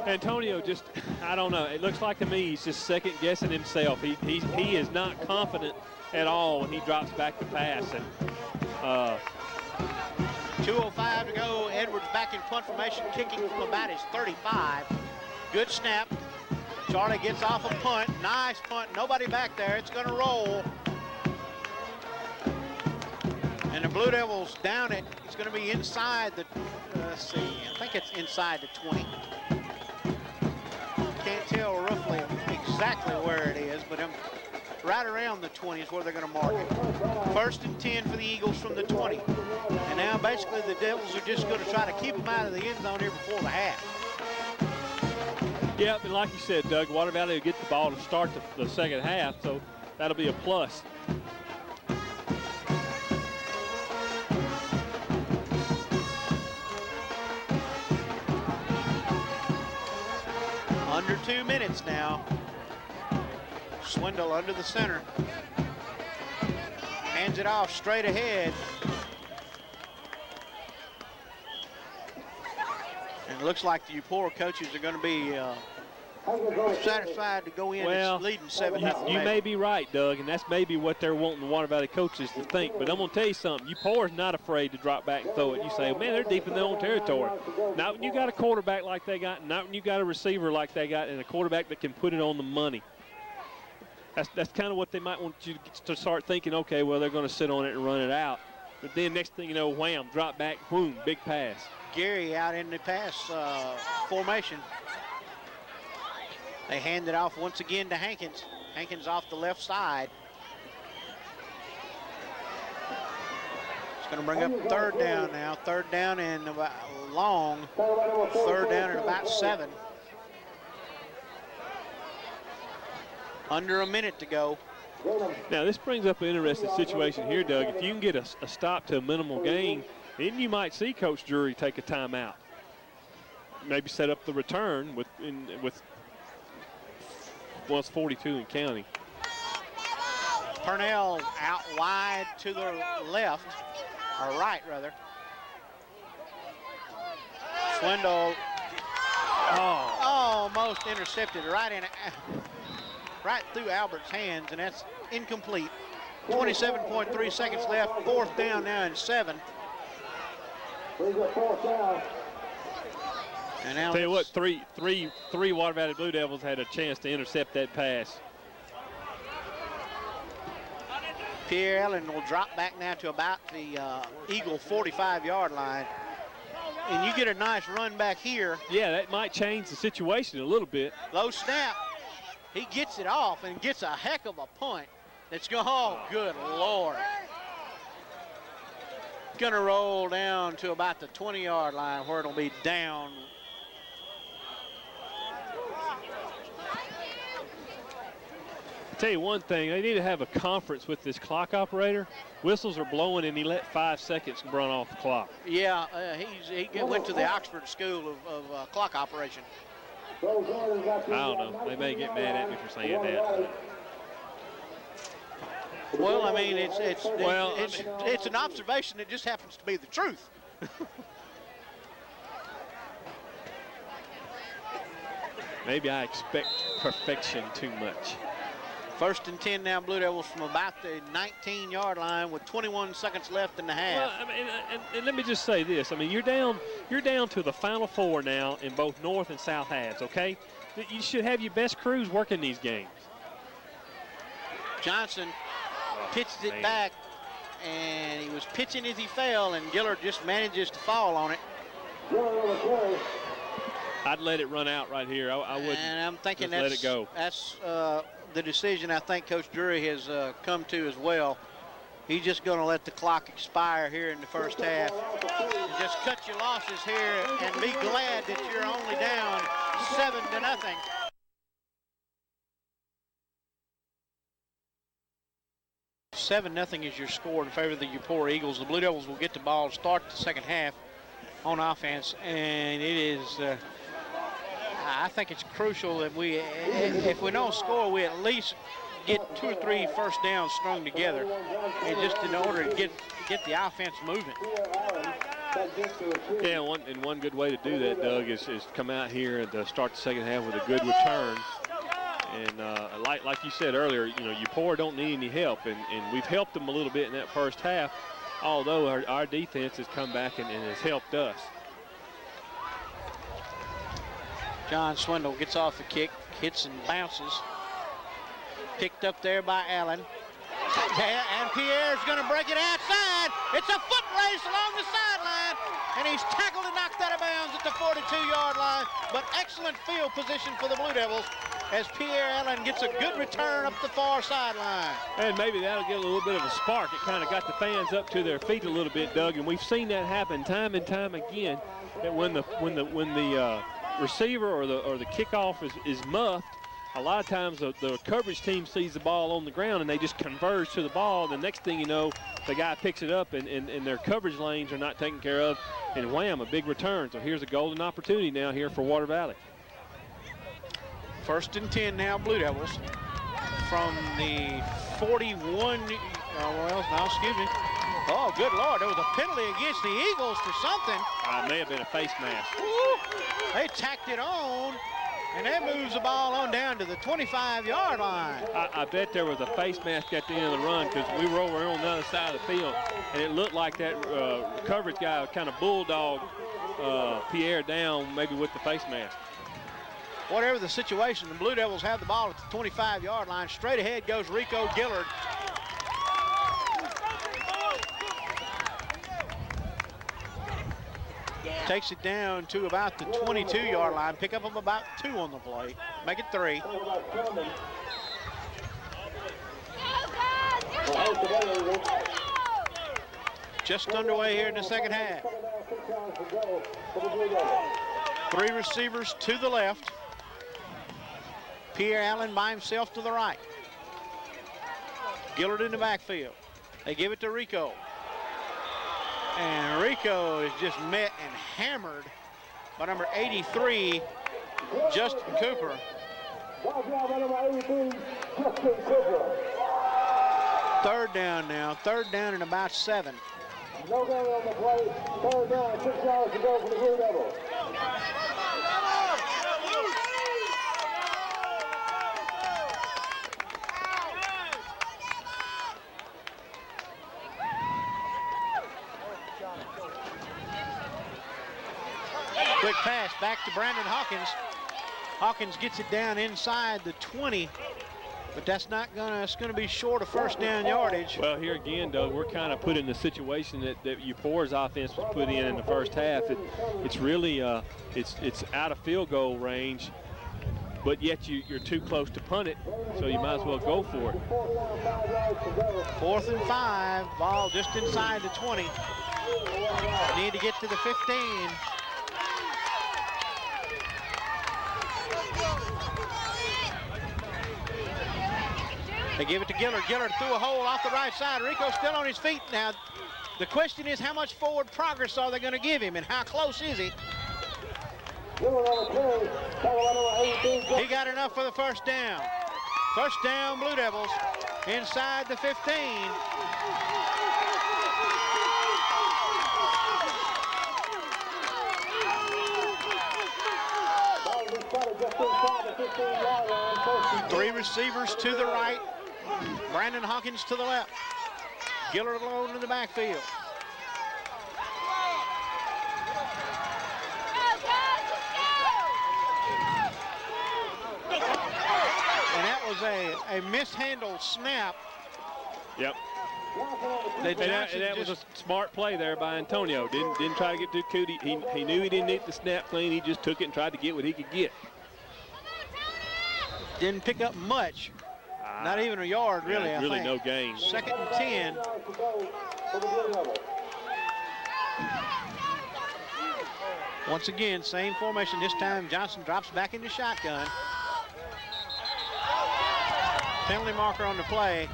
Antonio just, I don't know. It looks like to me he's just second guessing himself. He is not confident at all when he drops back to pass. And 2:05 to go. Edwards back in punt formation, kicking from about his 35. Good snap. Charlie gets off a punt. Nice punt. Nobody back there. It's going to roll. And the Blue Devils down it. It's going to be inside the, let's see, I think it's inside the 20. Can't tell roughly exactly where it is, but right around the 20 is where they're going to mark it. 1st and 10 for the Eagles from the 20. And now basically the Devils are just going to try to keep them out of the end zone here before the half. Yeah, and like you said, Doug, Water Valley will get the ball to start the second half, so that'll be a plus. Under 2 minutes now. Swindle under the center. Hands it off straight ahead. And it looks like the Eupora coaches are going to be satisfied to go in leading 7-0. You may be right, Doug, and that's maybe what they're wanting the Water Valley coaches to think. But I'm going to tell you something. Eupora's not afraid to drop back and throw it. You say, man, they're deep in their own territory. Not when you got a quarterback like they got, not when you got a receiver like they got, and a quarterback that can put it on the money. That's kind of what they might want you to start thinking, okay, well, they're going to sit on it and run it out. But then next thing you know, wham, drop back, boom, big pass. Gary out in the pass formation. They hand it off once again to Hankins. Hankins off the left side. It's going to bring up 3rd down now. 3rd down and about long. 3rd down and about 7. Under a minute to go. Now, this brings up an interesting situation here, Doug. If you can get a stop to a minimal gain, then you might see Coach Drury take a timeout. Maybe set up the return with well, it's 42 and counting. Purnell out wide to the left, or right rather. Swindle, almost intercepted right through Albert's hands, and that's incomplete. 27.3 seconds left, 4th down now and 7. And now tell you what, three Water Valley Blue Devils had a chance to intercept that pass. Pierre Allen will drop back now to about the Eagle 45-yard line. And you get a nice run back here. Yeah, that might change the situation a little bit. Low snap. He gets it off and gets a heck of a punt. It's going, oh, good Lord. Going to roll down to about the 20-yard line where it'll be down. Tell you one thing, they need to have a conference with this clock operator. Whistles are blowing and he let 5 seconds run off the clock. Yeah, he went to the Oxford School of Clock Operation. I don't know, they may get mad at me for saying that. Well, I mean, it's an observation that just happens to be the truth. Maybe I expect perfection too much. 1st and 10 now, Blue Devils from about the 19-yard line with 21 seconds left in the half. Well, I mean, and let me just say this. I mean, you're down to the final 4 now in both north and south halves, okay? You should have your best crews working these games. Johnson pitched it back, and he was pitching as he fell, and Gillard just manages to fall on it. I'd let it run out right here. I wouldn't. And I'm thinking let it go. That's the decision I think Coach Drury has come to as well. He's just going to let the clock expire here in the first half and just cut your losses here and be glad that you're only down 7-0. 7-0 is your score in favor of the Eupora Eagles. The Blue Devils will get the ball to start the second half on offense, and it is I think it's crucial that if we don't score, we at least get 2 or 3 first downs strung together, and just in order to get the offense moving. Yeah, one good way to do that, Doug, is come out here and start the second half with a good return. And like you said earlier, you know, Eupora don't need any help, and we've helped them a little bit in that first half, although our defense has come back and has helped us. John Swindle gets off the kick, hits and bounces. Picked up there by Allen. And Pierre's going to break it outside. It's a foot race along the sideline, and he's tackled and knocked out of bounds at the 42-yard line. But excellent field position for the Blue Devils as Pierre Allen gets a good return up the far sideline. And maybe that'll get a little bit of a spark. It kind of got the fans up to their feet a little bit, Doug, and we've seen that happen time and time again. That when the receiver or the kickoff is muffed, a lot of times the coverage team sees the ball on the ground and they just converge to the ball. The next thing you know, the guy picks it up and their coverage lanes are not taken care of, and wham, a big return. So here's a golden opportunity now here for Water Valley. 1st and 10 now, Blue Devils from the 41. Excuse me. Oh, good Lord, there was a penalty against the Eagles for something. It may have been a face mask. Woo. They tacked it on, and that moves the ball on down to the 25-yard line. I bet there was a face mask at the end of the run because we were over on the other side of the field, and it looked like that coverage guy kind of bulldog Pierre down maybe with the face mask. Whatever the situation, the Blue Devils have the ball at the 25-yard line. Straight ahead goes Rico Gillard. Takes it down to about the 22-yard line. Pick up of about 2 on the play. Make it 3. Just underway here in the second half. 3 receivers to the left. Pierre Allen by himself to the right. Gillard in the backfield. They give it to Rico. And Rico is just met and hammered by number 83, Justin Cooper. Third down now. 3rd down and about 7. No down on the play. 3rd down, 6 yards to go for the Blue Devils. Quick pass back to Brandon Hawkins. Hawkins gets it down inside the 20, but that's not it's gonna be short of first down yardage. Well, here again, Doug, we're kind of put in the situation that Eupora's offense was put in the first half. It's really it's out of field goal range, but yet you're too close to punt it, so you might as well go for it. 4th and 5, ball just inside the 20. Need to get to the 15. They give it to Gillard. Gillard threw a hole off the right side. Rico's still on his feet now. The question is, how much forward progress are they going to give him, and how close is he? He got enough for the first down. First down, Blue Devils. inside the 15. Three receivers to the right. Brandon Hawkins to the left. Gillard alone in the backfield. And that was a mishandled snap. Yep. And that was a smart play there by Antonio. Didn't try to get too cute. He knew he didn't need the snap clean. He just took it and tried to get what he could get. Didn't pick up much. Not even a yard, really, yeah, I really think. no gain. 2nd and 10. Once again, same formation. This time Johnson drops back into shotgun. Penalty marker on the play.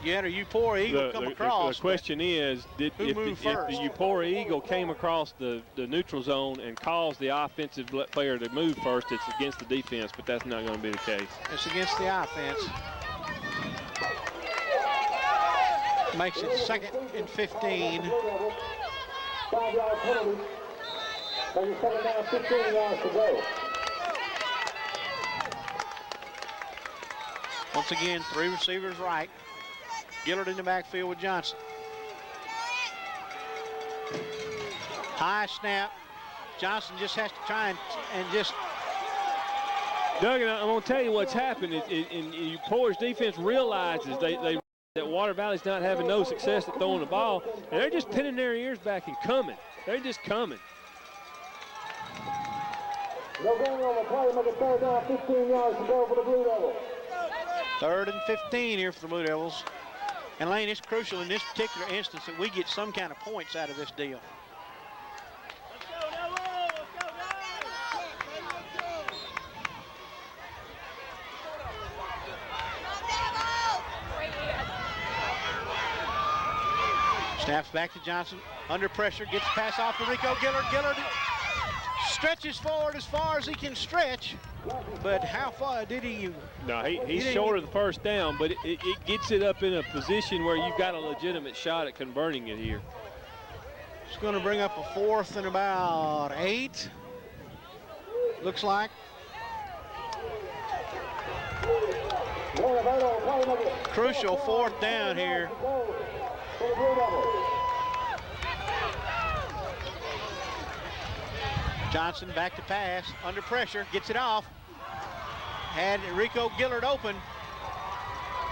You had a Eupora Eagle come across. The question is, if the Eupora Eagle came across the neutral zone and caused the offensive player to move first, it's against the defense, but that's not going to be the case. It's against the offense. Makes it 2nd and 15. 5-yard penalty. Makes it 2nd down, 15 yards to go. Once again, three receivers right. Gillard in the backfield with Johnson. High snap. Johnson just has to try and just. Doug, I'm going to tell you what's happened. Eupora's defense realizes that Water Valley's not having no success at throwing the ball, and they're just pinning their ears back and coming. They're just coming. No gain on the play. Make it 3rd down, 15 yards to go for the Blue Devils. 3rd and 15 here for the Blue Devils. And Lane, it's crucial in this particular instance that we get some kind of points out of this deal. Snaps back to Johnson. Under pressure, gets the pass off to Rico Gillard. Gillard stretches forward as far as he can stretch. But how far did he? No, he's short of the first down, but it gets it up in a position where you've got a legitimate shot at converting it here. It's going to bring up a 4th and about 8. Looks like. Crucial 4th down here. Johnson back to pass, under pressure, gets it off. Had Rico Gillard open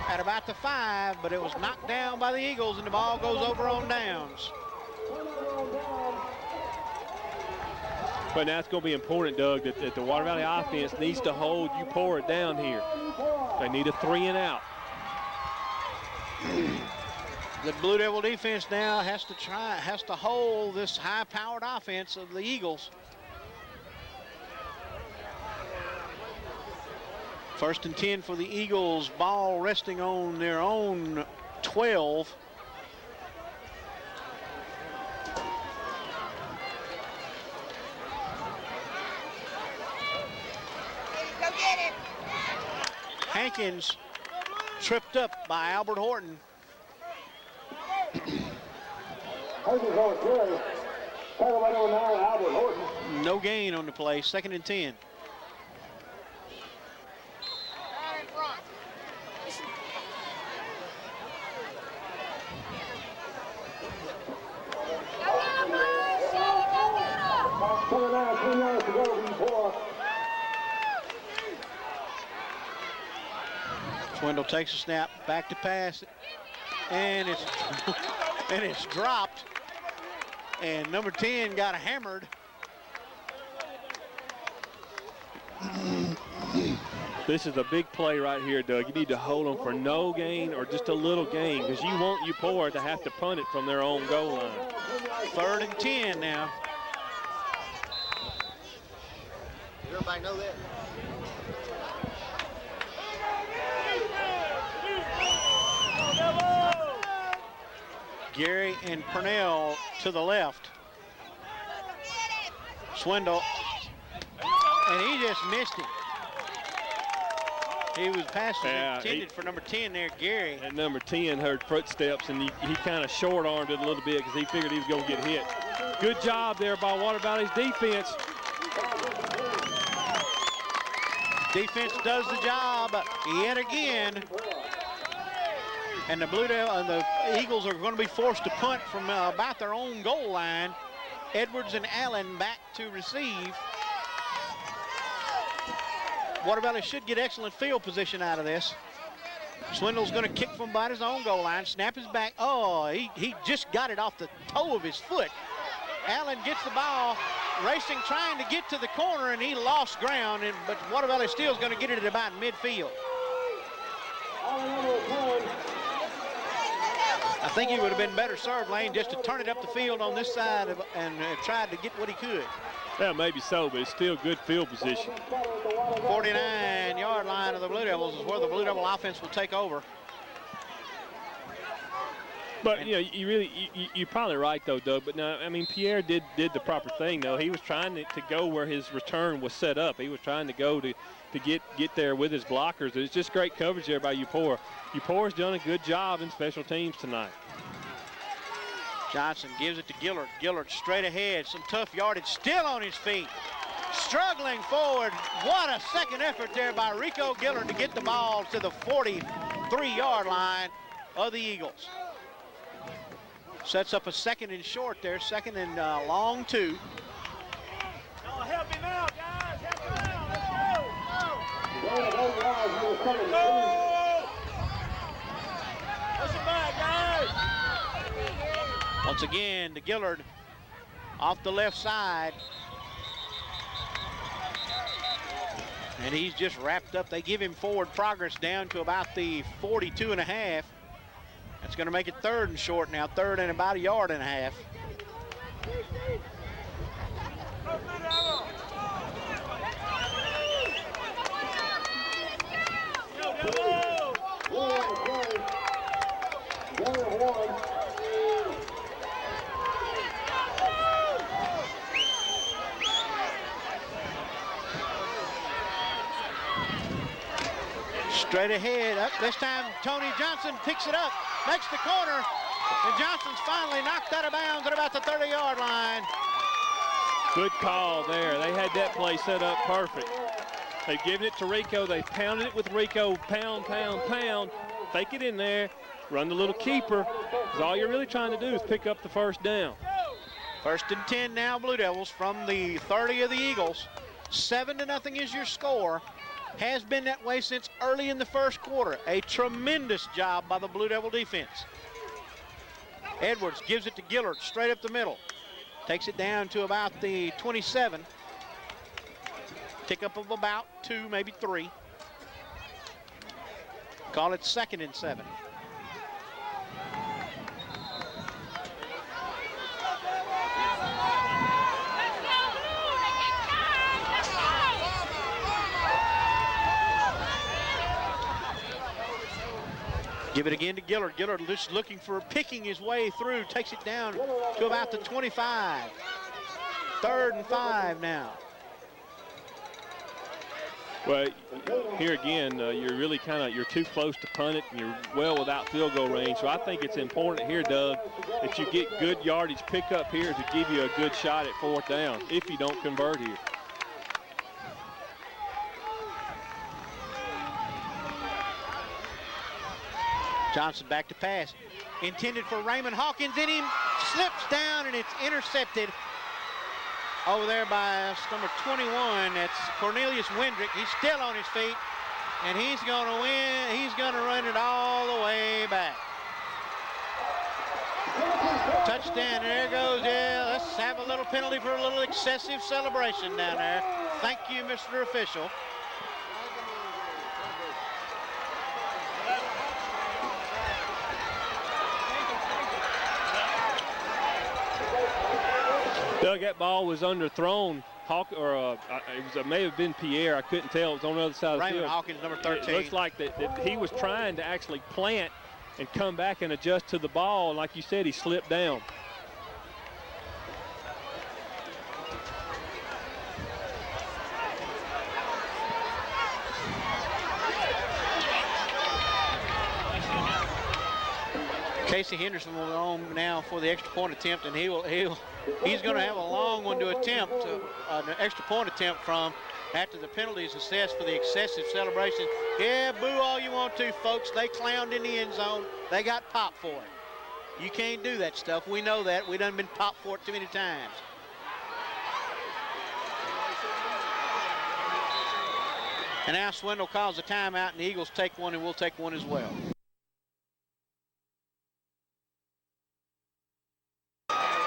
at about the 5, but it was knocked down by the Eagles, and the ball goes over on downs. But now it's going to be important, Doug, that the Water Valley offense needs to hold Eupora down here. They need a 3 and out. The Blue Devil defense now has to hold this high-powered offense of the Eagles. 1st and 10 for the Eagles. Ball resting on their own 12. Go get it. Hankins tripped up by Albert Horton. No gain on the play. 2nd and 10. Swindle takes a snap, back to pass, and it's dropped. And number 10 got hammered. This is a big play right here, Doug. You need to hold them for no gain or just a little gain, because you want Eupora to have to punt it from their own goal line. 3rd and 10 now. Does everybody know that? Gary and Purnell to the left. Swindle, and he just missed him. He was passing intended for number 10 there, Gary. And number 10 heard footsteps, and he kind of short-armed it a little bit because he figured he was going to get hit. Good job there by Water Valley's defense. Defense does the job yet again. And the Blue Devils and the Eagles are going to be forced to punt from about their own goal line. Edwards and Allen back to receive. Water Valley should get excellent field position out of this. Swindle's going to kick from about his own goal line. Snap is back. Oh, he just got it off the toe of his foot. Allen gets the ball, racing, trying to get to the corner, and he lost ground. But Water Valley still is going to get it at about midfield. I think he would have been better served, Lane, just to turn it up the field on this side and tried to get what he could. Yeah, maybe so, but it's still good field position. 49-yard line of the Blue Devils is where the Blue Devil offense will take over. But, you know, you're probably right, though, Doug. But, no, I mean, Pierre did the proper thing, though. He was trying to go where his return was set up. He was trying to go to get there with his blockers. It's just great coverage there by Eupora. Eupora's done a good job in special teams tonight. Johnson gives it to Gillard. Gillard straight ahead. Some tough yardage. Still on his feet. Struggling forward. What a second effort there by Rico Gillard to get the ball to the 43-yard line of the Eagles. Sets up a second and short there. Second and long 2. Help him out, guys. Help him out. Let's go. Push him back, guys. Once again, to Gillard off the left side. And he's just wrapped up. They give him forward progress down to about the 42.5. That's going to make it third and short now. Third and about a yard and a half. Straight ahead, up this time Tony Johnson picks it up, makes the corner, and Johnson's finally knocked out of bounds at about the 30-yard line. Good call there. They had that play set up perfect. They've given it to Rico. They pounded it with Rico, pound, pound, pound. Fake it in there, run the little keeper, because all you're really trying to do is pick up the first down. First and 10 now, Blue Devils from the 30 of the Eagles. 7-0 is your score. Has been that way since early in the first quarter. A tremendous job by the Blue Devil defense. Edwards gives it to Gillard straight up the middle. Takes it down to about the 27. Tick up of about 2, maybe 3. Call it second and 7. Give it again to Gillard. Gillard just looking for picking his way through. Takes it down to about the 25. Third and 5 now. Well, here again, you're really you're too close to punt it, and you're well without field goal range. So I think it's important here, Doug, that you get good yardage pick up here to give you a good shot at fourth down if you don't convert here. Johnson back to pass. Intended for Raymond Hawkins, and he slips down, and it's intercepted over there by number 21. That's Cornelius Wendrick. He's still on his feet, and he's going to win. He's going to run it all the way back. Touchdown, there goes. Yeah, let's have a little penalty for a little excessive celebration down there. Thank you, Mr. Official. Doug, that ball was underthrown. It may have been Pierre. I couldn't tell. It was on the other side of the field. Raymond Hawkins, number 13. It looks like that he was trying to actually plant and come back and adjust to the ball. And like you said, he slipped down. Casey Henderson will go on now for the extra point attempt, and he's going to have a long one to attempt, an extra point attempt from after the penalties assessed for the excessive celebration. Yeah, boo all you want to, folks. They clowned in the end zone. They got popped for it. You can't do that stuff. We know that. We done been popped for it too many times. And now Swindle calls a timeout, and the Eagles take one, and we'll take one as well.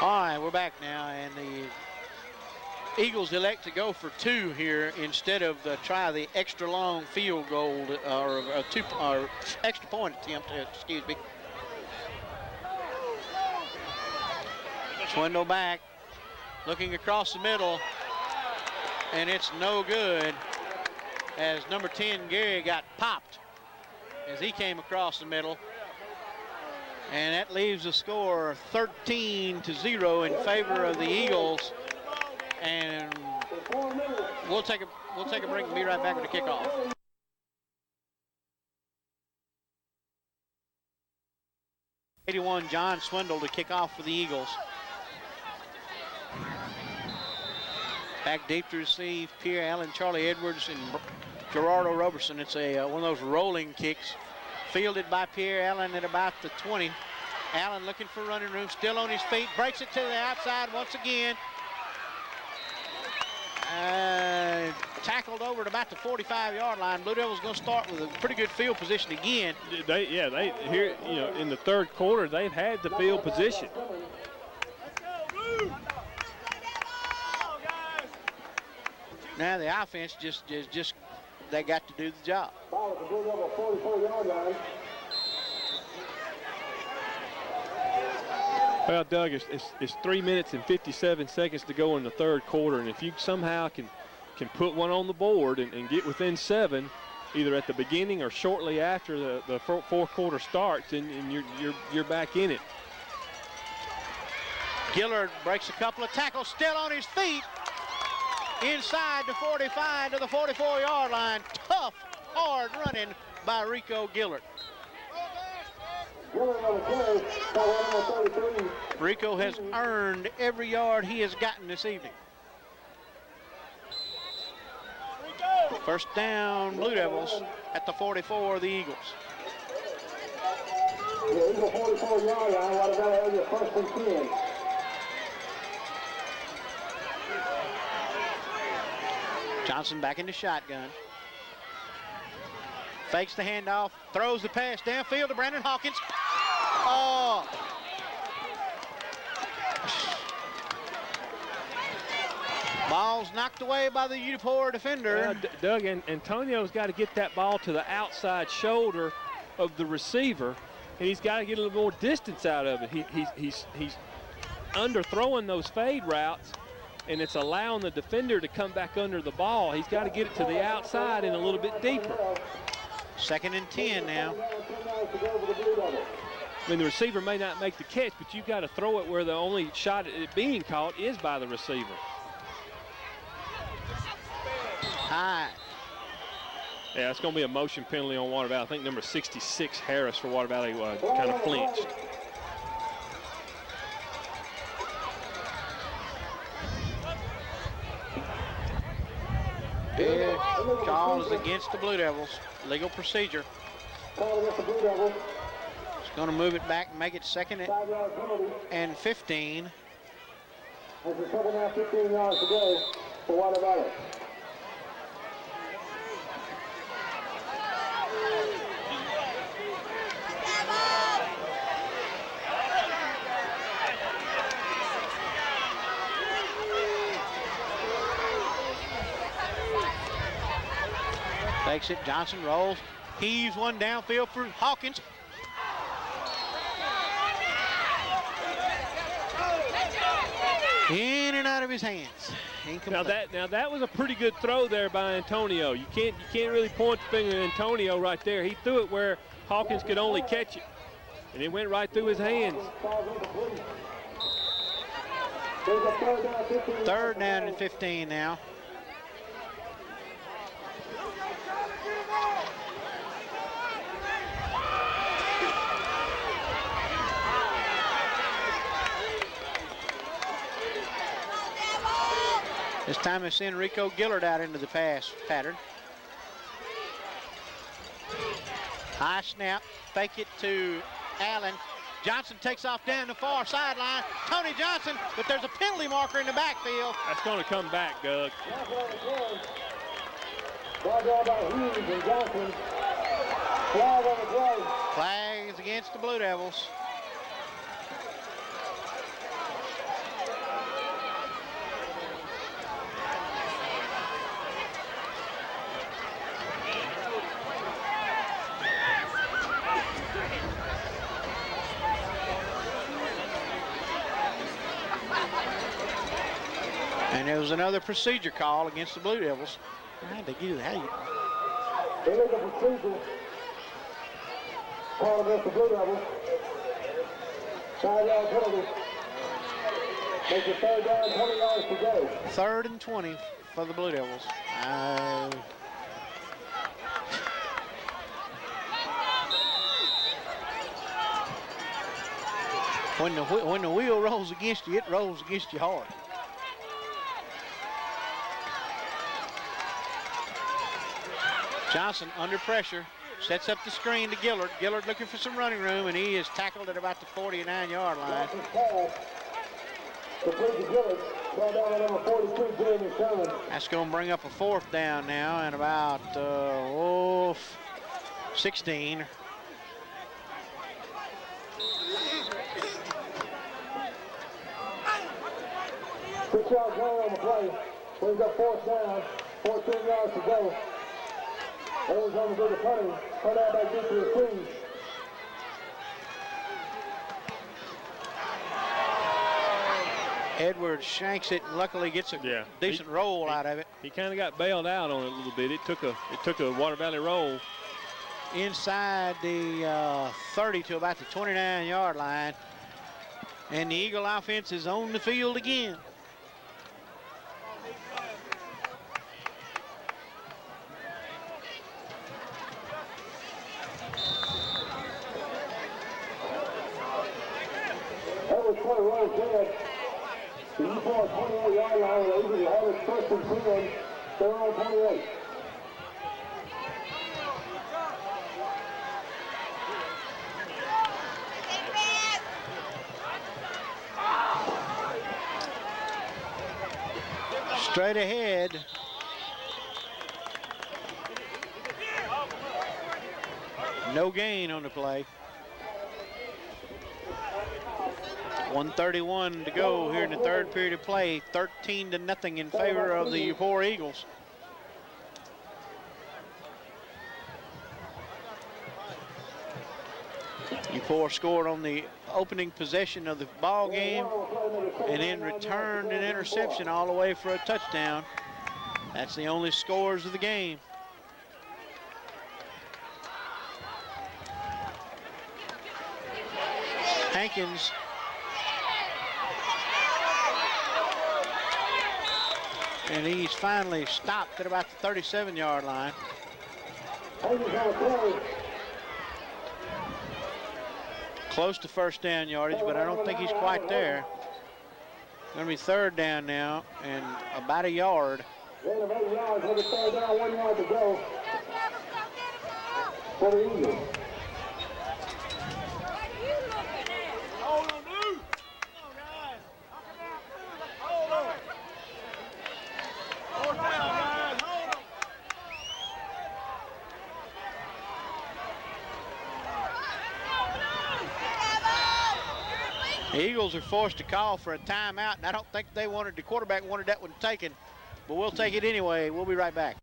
All right, we're back now, and the Eagles elect to go for two here instead of try the extra long field goal or extra point attempt, excuse me. Swindle back, looking across the middle, and it's no good as number 10, Gary, got popped as he came across the middle. And that leaves the score 13-0 in favor of the Eagles. And we'll take a break and be right back with the kickoff. '81 John Swindle to kick off for the Eagles. Back deep to receive Pierre Allen, Charlie Edwards, and Gerardo Roberson. It's one of those rolling kicks. Fielded by Pierre Allen at about the 20. Allen looking for running room, still on his feet, breaks it to the outside once again. Tackled over at about the 45-yard line. Blue Devils going to start with a pretty good field position again. They here, in the third quarter, they've had the field position. Now the offense just they got to do the job. Ball at the Blue Devil 44-yard line. Well, Doug, it's 3 minutes and 57 seconds to go in the third quarter, and if you somehow can put one on the board and get within 7, either at the beginning or shortly after the fourth quarter starts, and you're back in it. Gillard breaks a couple of tackles, still on his feet. Inside the 45 to the 44-yard line. Tough, hard running by Rico Gillard. Rico has earned every yard he has gotten this evening. First down, Blue Devils at the 44 of the Eagles. The Eagle 44-yard line, what about area, first and 10. Johnson back in the shotgun. Fakes the handoff, throws the pass downfield to Brandon Hawkins. Oh! Ball's knocked away by the Eupora defender. Doug, and Antonio's got to get that ball to the outside shoulder of the receiver, and he's got to get a little more distance out of it. He's underthrowing those fade routes, and it's allowing the defender to come back under the ball. He's got to get it to the outside and a little bit deeper. Second and 10 now. I mean, the receiver may not make the catch, but you've got to throw it where the only shot at it being caught is by the receiver. High. Yeah, it's going to be a motion penalty on Water Valley. I think number 66, Harris, for Water Valley, kind of flinched. Big call is against the Blue Devils. Legal procedure. It's going to move it back and make it second and 15. There's a 7.5, 15 yards to go for Water Valley. Takes it, Johnson rolls, heaves one downfield for Hawkins. In and out of his hands. Now that was a pretty good throw there by Antonio. You can't really point the finger at Antonio right there. He threw it where Hawkins could only catch it, and it went right through his hands. Third down and 15 now. This time it's Enrico Gillard out into the pass pattern. High snap, fake it to Allen. Johnson takes off down the far sideline. Tony Johnson, but there's a penalty marker in the backfield. That's going to come back, Doug. Ball down by Hughes and Johnson. Flag on the play. Flag is against the Blue Devils. And there was another procedure call against the Blue Devils. How did they do that? Illegal procedure. Call against the Blue Devils. 5-yard penalty. Makes it 3rd down, 20 yards to go. 3rd and 20 for the Blue Devils. When the wheel rolls against you, it rolls against you hard. Johnson under pressure, sets up the screen to Gillard. Gillard looking for some running room, and he is tackled at about the 49-yard line. That's going to bring up a 4th down now and about 16. Six yards on the play. Brings up 4th down, 14 yards to go. Arizona go to punting. Punt out back into the screen. Edwards shanks it and luckily gets a decent roll out of it. He kind of got bailed out on it a little bit. It took a Water Valley roll. Inside the 30 to about the 29-yard line. And the Eagle offense is on the field again. That was 20 rows dead. The Eupora 28-yard line. They usually have it 1st and 10. They're on 28. Straight ahead. No gain on the play. 1:31 to go here in the 3rd period of play. 13-0 in favor of the Eupora Eagles. Eupora scored on the opening possession of the ball game and then returned an interception all the way for a touchdown. That's the only scores of the game. Hankins and he's finally stopped at about the 37-yard line. Close to 1st down yardage, but I don't think he's quite there. Going to be 3rd down now and about a yard. 8 yards with a 3rd down, 1 yard to go for the Eagles. The Eagles are forced to call for a timeout, and I don't think the quarterback wanted that one taken, but we'll take it anyway. We'll be right back.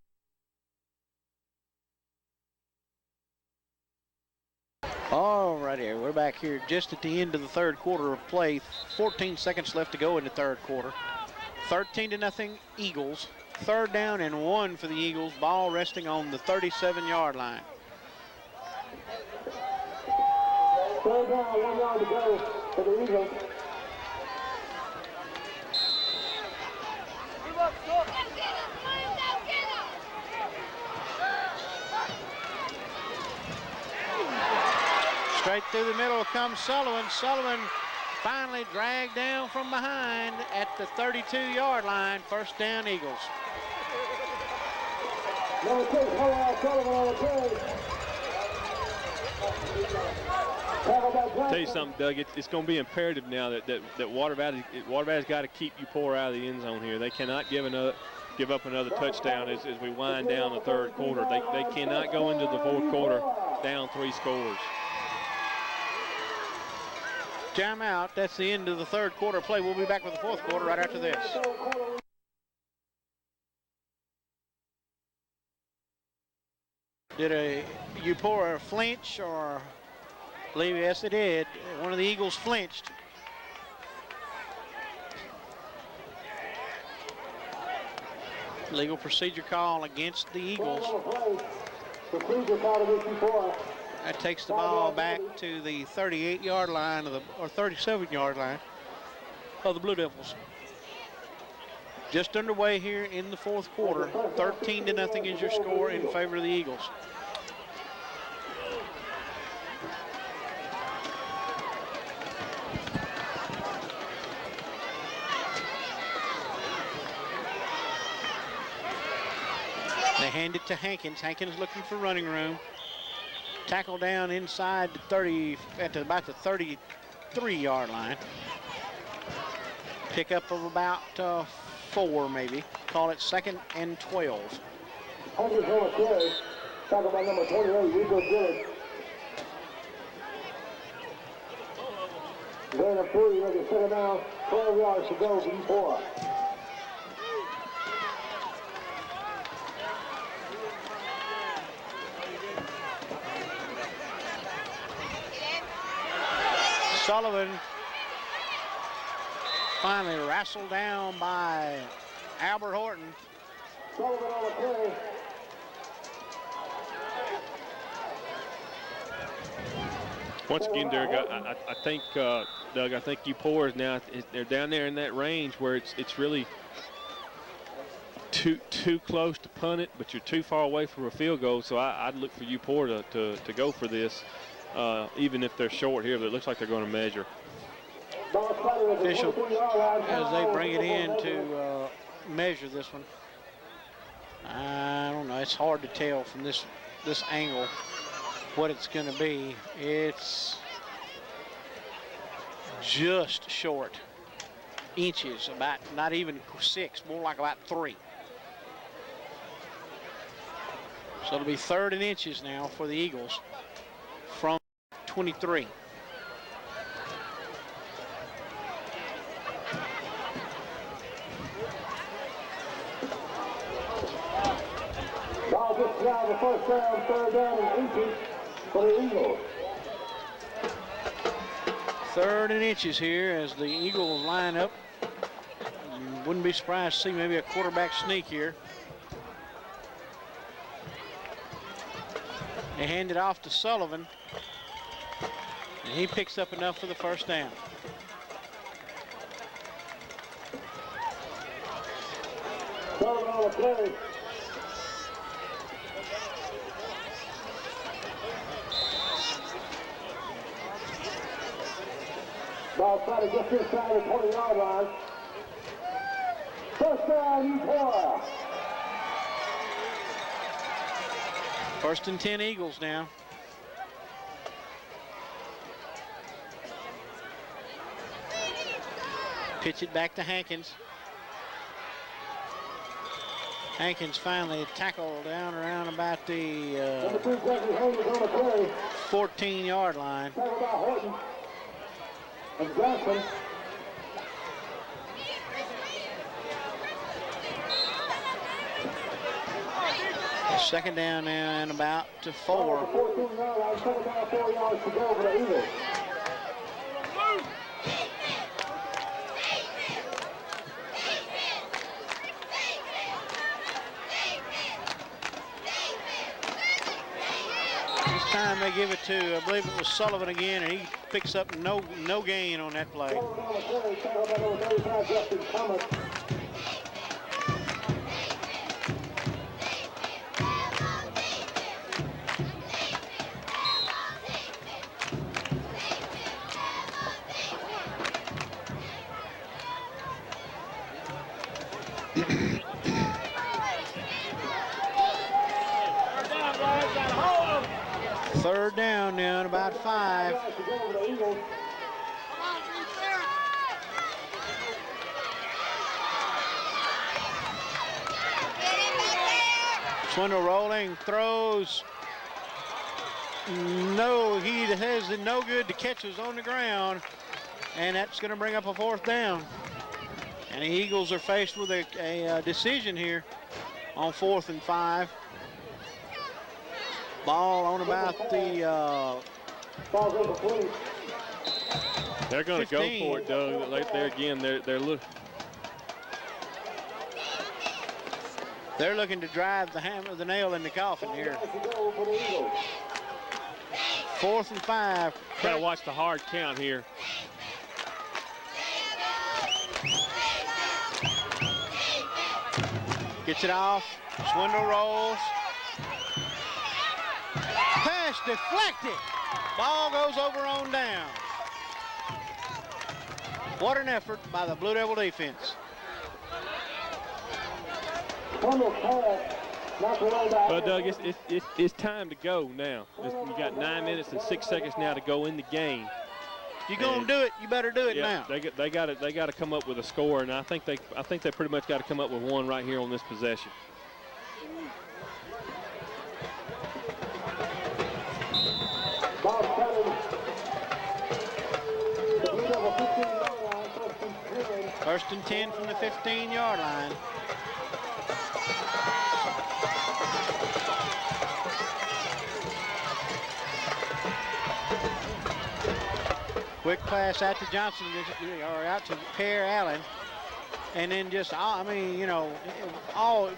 All right, here we're back here just at the end of the 3rd quarter of play. 14 seconds left to go in the 3rd quarter. 13-0 Eagles. 3rd down and 1 for the Eagles. Ball resting on the 37-yard line. 3rd down, 1 yard to go for the Eagles. Straight through the middle comes Sullivan. Sullivan Finally dragged down from behind at the 32-yard line. First down, Eagles. Number 6, Sullivan on the play. Tell you something, Doug. It's going to be imperative now that Water Valley's got to keep Eupora out of the end zone here. They cannot give up another touchdown as we wind down the third quarter. They cannot go into the fourth quarter down 3 scores. Timeout. That's the end of the third quarter play. We'll be back with the fourth quarter right after this. Did a Eupora flinch or believe? Yes, it did. One of the Eagles flinched. Legal procedure call against the Eagles. Procedure call against Eupora. That takes the ball back to the 38-yard line or 37-yard line of the Blue Devils. Just underway here in the fourth quarter. 13-0 is your score in favor of the Eagles. They hand it to Hankins. Hankins looking for running room. Tackle down inside the 30, at about the 33-yard line. Pickup of about 4 maybe. Call it 2nd and 12. Hankins on the carry. Tackle by number 28, Rico Gillett. Going up 3, make it 2nd down, 12 yards to go for Eupora. Sullivan finally wrestled down by Albert Horton. Sullivan on the play. Once again, Derek, I think, Doug, I think Eupora is now, they're down there in that range where it's really too close to punt it, but you're too far away for a field goal. So I'd look for Eupora to go for this, even if they're short here, but it looks like they're going to measure. Official, as they bring it in to measure this one. I don't know, it's hard to tell from this angle what it's going to be. It's just short inches, about not even 6, more like about 3. So it'll be 3rd and inches now for the Eagles from 23. Ball gets down the first down, 3rd down and 18 for the Eagles. 3rd and inches here as the Eagles line up. Wouldn't be surprised to see maybe a quarterback sneak here. They hand it off to Sullivan, and he picks up enough for the first down. Sullivan on the play. Ball trying to get inside the 20-yard line. First down, Eupora. 1st and 10 Eagles now. Pitch it back to Hankins. Hankins finally tackled down around about the 14-yard line. Tackled by Horton and Johnson. Second down now and about to 4. 14-yard line, 2nd down, 4 yards to go for the Eagles. This time they give it to, I believe it was Sullivan again, and he picks up no gain on that play. Sullivan on the play, tackled by number 35, Justin Thomas. Third down now, and about 5. Swindle rolling, throws. No, he has no good. The catch was on the ground, and that's going to bring up a 4th down. And the Eagles are faced with a decision here on 4th and 5. Ball on about the they're going to go for it, Doug. Right there again, they're looking to drive the nail in the coffin here. 4th and 5. Got to watch the hard count here. Gets it off. Swindle rolls. Pass deflected. Ball goes over on down. What an effort by the Blue Devil defense. Well, Doug, it's time to go now. You got 9 minutes and 6 seconds now to go in the game. If you're going to do it, you better do it now. They got to come up with a score, and I think they pretty much got to come up with one right here on this possession. First and 10 from the 15-yard line. Quick pass out to Johnson, or out to Pear Allen. And then just, I mean, you know,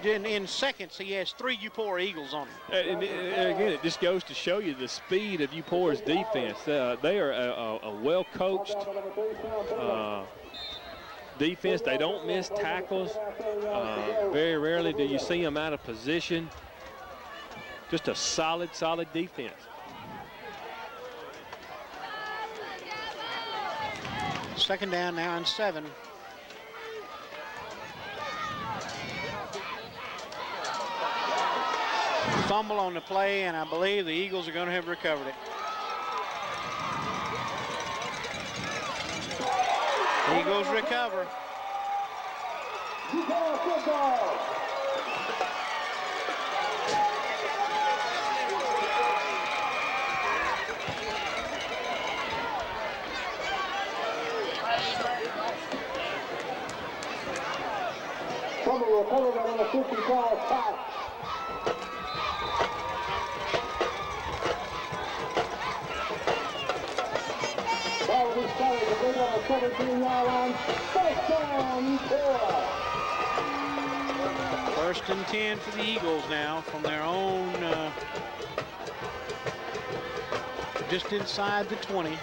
in seconds, he has 3 Eupora Eagles on him. And again, it just goes to show you the speed of Eupora's defense. They are a well-coached defense. They don't miss tackles. Very rarely do you see them out of position. Just a solid defense. Second down now and 7. Fumble on the play, and I believe the Eagles are going to have recovered it. Eagles recover. Fumble recovered on the 50-yard pass. Ball will be started to bring on the 17-yard line. First down, Eupora. First and 10 for the Eagles now from their own, just inside the 20.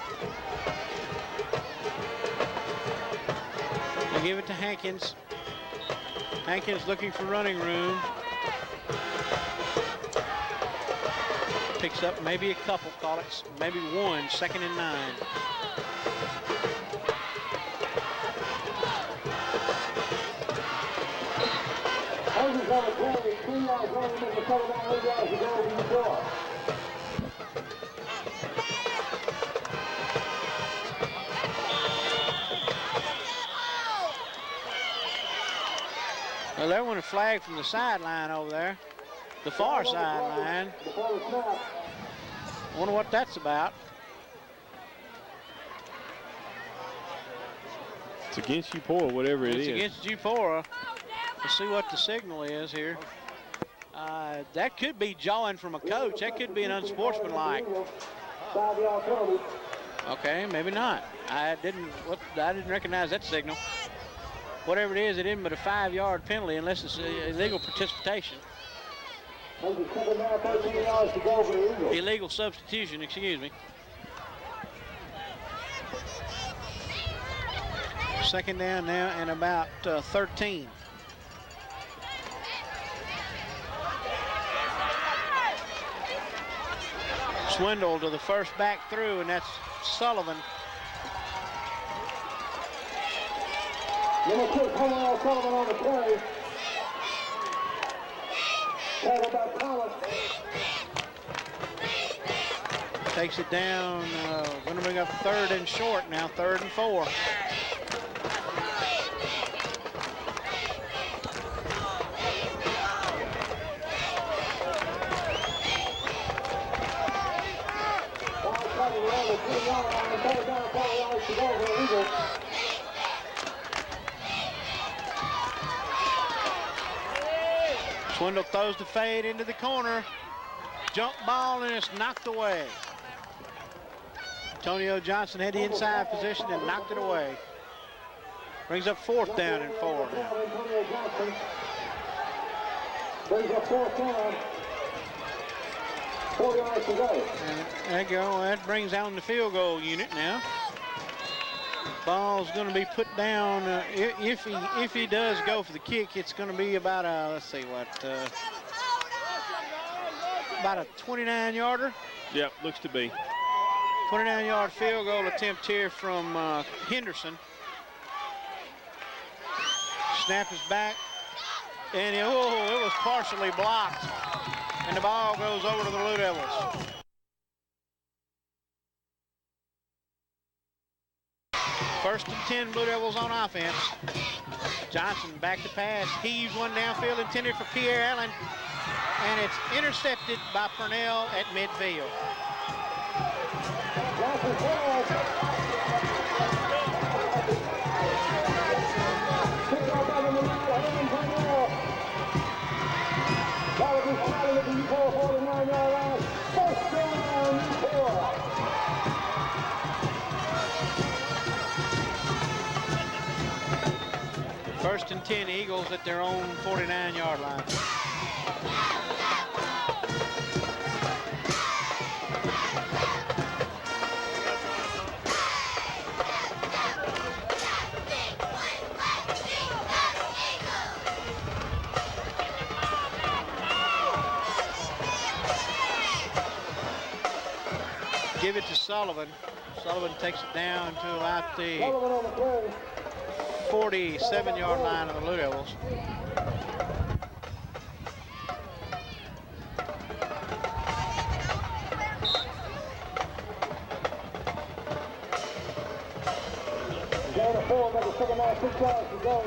They give it to Hankins. Hankins looking for running room. Picks up maybe a couple, call it maybe 1, 2nd and 9. Hankins on the play, 3 yards running in the 7 down, 8 yards to go to Eupora. Well, that one a flag from the sideline over there, the far sideline. Wonder what that's about. It's against Eupora, whatever it is. It's against Eupora. Let's see what the signal is here. That could be jawing from a coach. That could be an unsportsmanlike. Okay, maybe not. I didn't recognize that signal. Whatever it is, it isn't but a 5-yard penalty unless it's illegal participation. Illegal substitution, excuse me. Second down now and about 13. Swindle to the first back through, and that's Sullivan. Number 6, Homer Sullivan on the play. Tackled by Thomas. takes it down. Going to bring up 3rd and short now, 3rd and 4. Swindle throws the fade into the corner. Jump ball, and it's knocked away. Antonio Johnson had the inside position and knocked it away. Brings up 4th down and 4 now. Brings up 4th down. 4 yards to go. And there you go. That brings down the field goal unit now. Ball's going to be put down. If he does go for the kick, it's going to be about a, let's see what, about a 29-yarder. Yep, looks to be. 29-yard field goal attempt here from Henderson. Snap is back, and it was partially blocked, and the ball goes over to the Blue Devils. First and 10 Blue Devils on offense. Johnson back to pass, heaves one downfield intended for Pierre Allen, and it's intercepted by Purnell at midfield. First and 10 Eagles at their own 49-yard line. Give it to Sullivan. Sullivan takes it down to about the 47-yard line of the Blue Devils. Down to 4, number 7 now, 6 yards to go.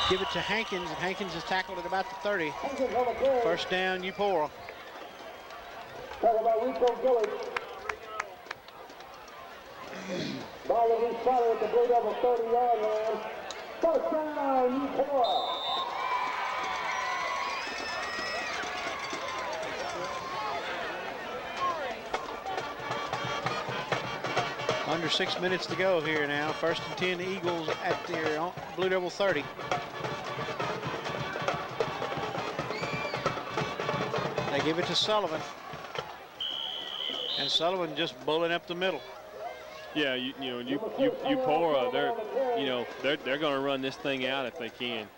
Give it to Hankins, and Hankins is tackled at about the 30. First down, Eupora. Talk about Rico Gillard. Ball will be spotted at the Blue Devil 30-yard line. First down, Eupora. Under 6 minutes to go here now. First and 10 Eagles at their Blue Devil 30. They give it to Sullivan. And Sullivan just bulling up the middle. Yeah, Eupora, they're going to run this thing out if they can.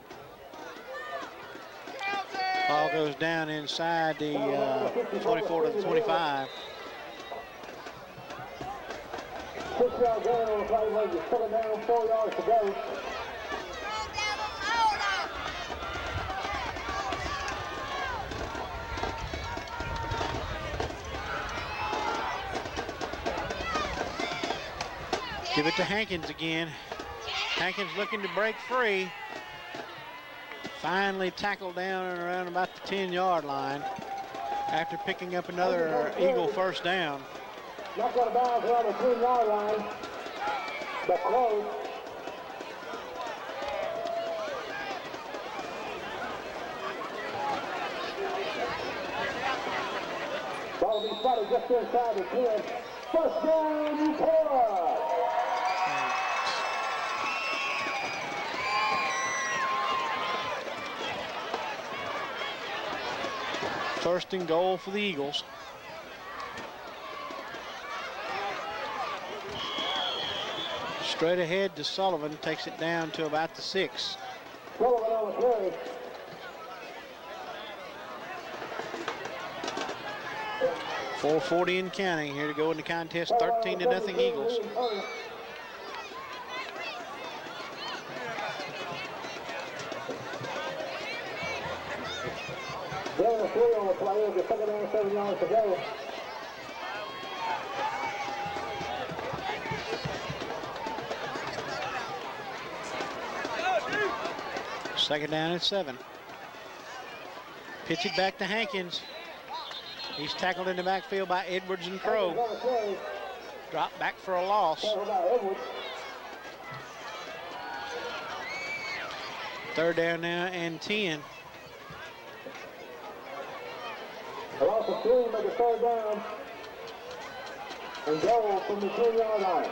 Ball goes down inside the 24 to the 25. 6-yard gain on the play, where you put it down, 4 yards to go. Give it to Hankins again. Hankins looking to break free. Finally tackled down around about the 10-yard line after picking up another Eagle first down. Not going to bounce around the 10-yard line, but close. Ball will be spotted just inside the 10. First down, Eupora. First and goal for the Eagles. Straight ahead to Sullivan, takes it down to about the 6. Sullivan on the play. 4:40 and counting here to go in the contest. 13-0 Eagles. Down the 3 on the play. The second down, 7 yards to go. Second down and 7. Pitch it back to Hankins. He's tackled in the backfield by Edwards and Crow. Drop back for a loss. Third down now and 10. A loss of 3, make it third down. And goal from the 10-yard line.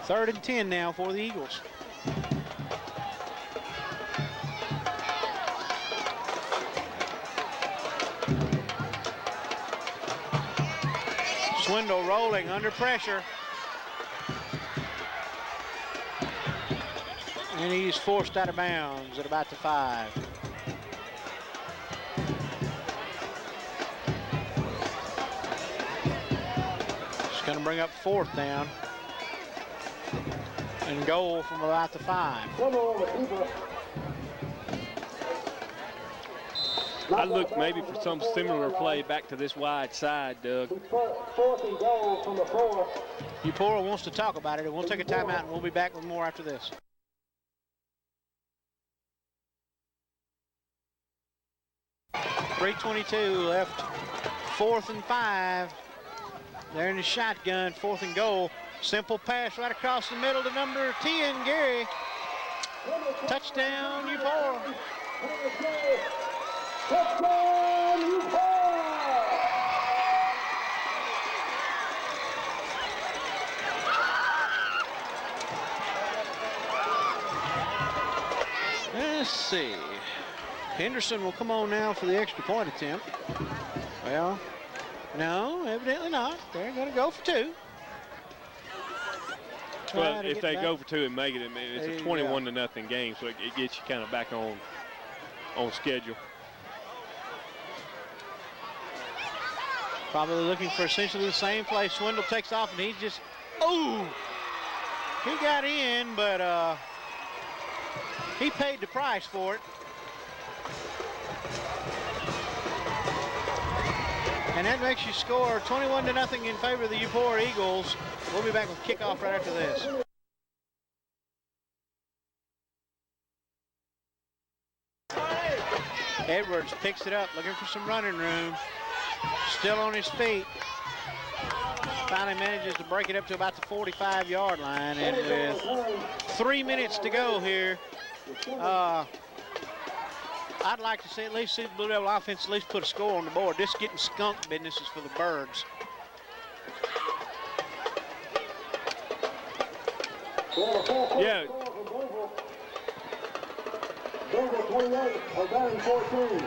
Third and 10 now for the Eagles. Swindle rolling under pressure. And he's forced out of bounds at about the 5. It's going to bring up fourth down. And goal from about the 5. I look maybe for some similar play back to this wide side, Doug. Fourth and goal from the 4. Eupora wants to talk about it, and we'll take a timeout, and we'll be back with more after this. .322 left. 4th and 5. They're in the shotgun. 4th and goal. Simple pass right across the middle to number 10, Gary. Touchdown, Eupora. Touchdown, Eupora! Let's see. Henderson will come on now for the extra point attempt. Well, no, evidently not. They're going to go for 2. Well, if they go for 2 and make it, I mean, it's a 21-0 game, so it gets you kind of back on schedule. Probably looking for essentially the same play. Swindle takes off, and he just, he got in, but he paid the price for it. And that makes you score 21-0 in favor of the Eupora Eagles. We'll be back with kickoff right after this. Edwards picks it up, looking for some running room. Still on his feet. Finally manages to break it up to about the 45-yard line. And with 3 minutes to go here, I'd like to see at least the Blue Devil offense at least put a score on the board. This getting skunk business is for the birds. Yeah. Dover 28, O'Brien 14.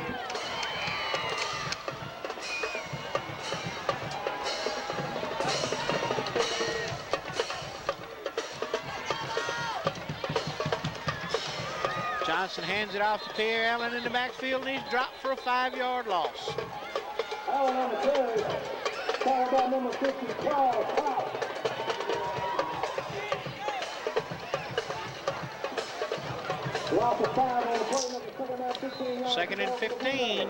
Johnson hands it off to Pierre Allen in the backfield, and he's dropped for a 5-yard loss. Allen on the carry, followed by number 50, Charles Pop. Loss of 5 on the play, number 15 yards. Second and 15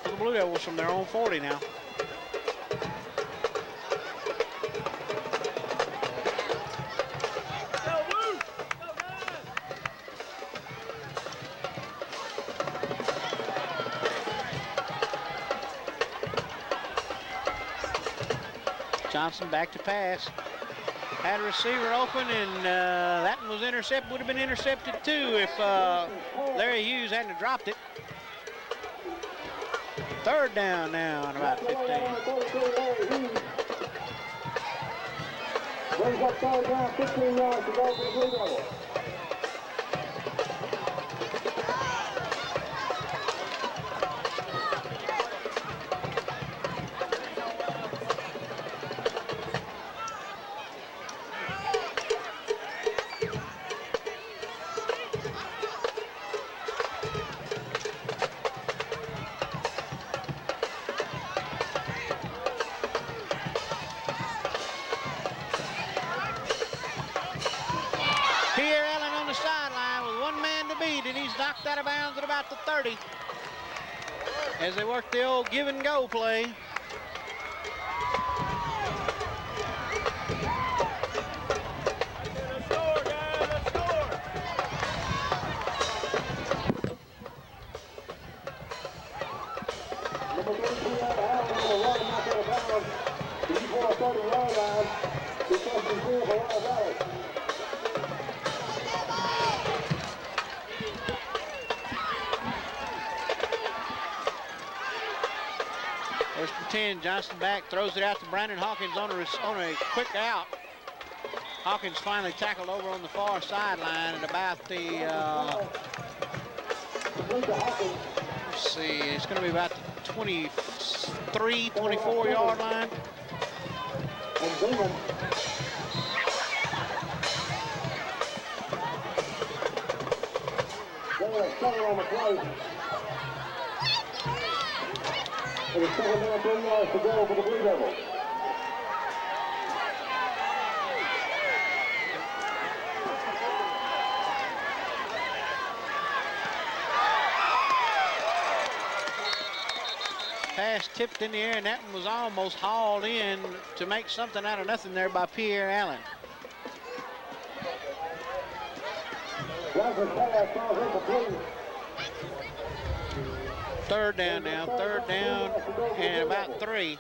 for the Blue Devils from their own 40 now. Johnson back to pass. Had a receiver open, and that one was intercepted. Would have been intercepted too if Larry Hughes hadn't dropped it. Third down now on about 15. Brings up third down, 15 yards to go for the Blue Devils. beat, and he's knocked out of bounds at about the 30 as they work the old give and go play. Number 33 out of Allen on the run, knocked out of bounds. The Eupora 30-yard line. It's first and 10 for Water Valley. First and 10, Johnson back, throws it out to Brandon Hawkins on a quick out. Hawkins finally tackled over on the far sideline at about the, let's see, it's going to be about the 23, 24-yard line. And Bingham. They have 7 on the play. It is 7 down, 3 yards to go for the Blue Devils. Pass tipped in the air, and that one was almost hauled in to make something out of nothing there by Pierre Allen. Johnson's pass falls incomplete. Third down now, third down, and about 3.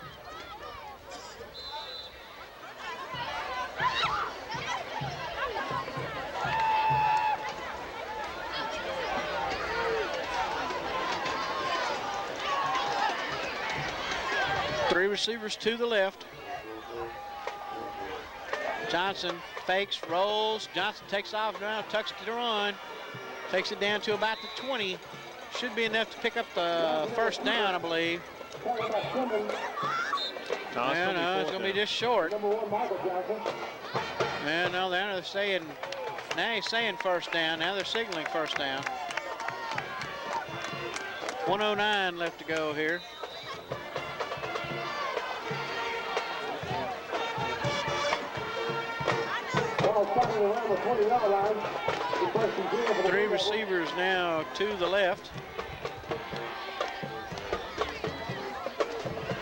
Three receivers to the left. Johnson fakes, rolls. Johnson takes off now, tucks to the run. Takes it down to about the 20. Should be enough to pick up the first down, I believe. No, it's going to be just short. Number 1, Michael Johnson. And no, now they're saying, now he's saying first down. Now they're signaling first down. 1:09 left to go here. Around the 20-yard line. Three receivers now to the left.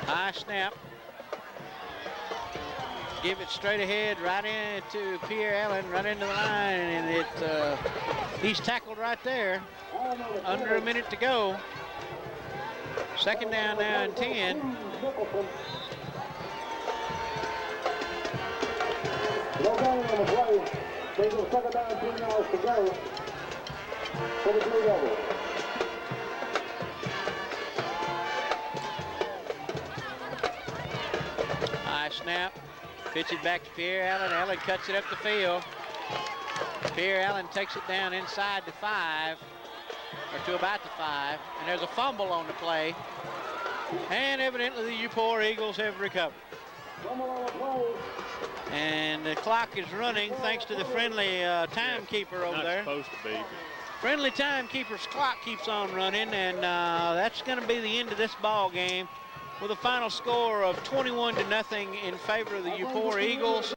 High snap. Give it straight ahead, right into Pierre Allen, right into the line, and he's tackled right there. Under a minute to go. Second down now and 10. No down on the play. They go second down, 10 yards to go for the Blue Devils. High snap. Pitch it back to Pierre Allen. Allen cuts it up the field. Pierre Allen takes it down inside the 5, or to about the 5. And there's a fumble on the play. And evidently the Eupora Eagles have recovered. And the clock is running thanks to the friendly timekeeper over there. Not supposed to be. Friendly timekeeper's clock keeps on running, and that's going to be the end of this ball game with a final score of 21-0 in favor of the Eupora Eagles.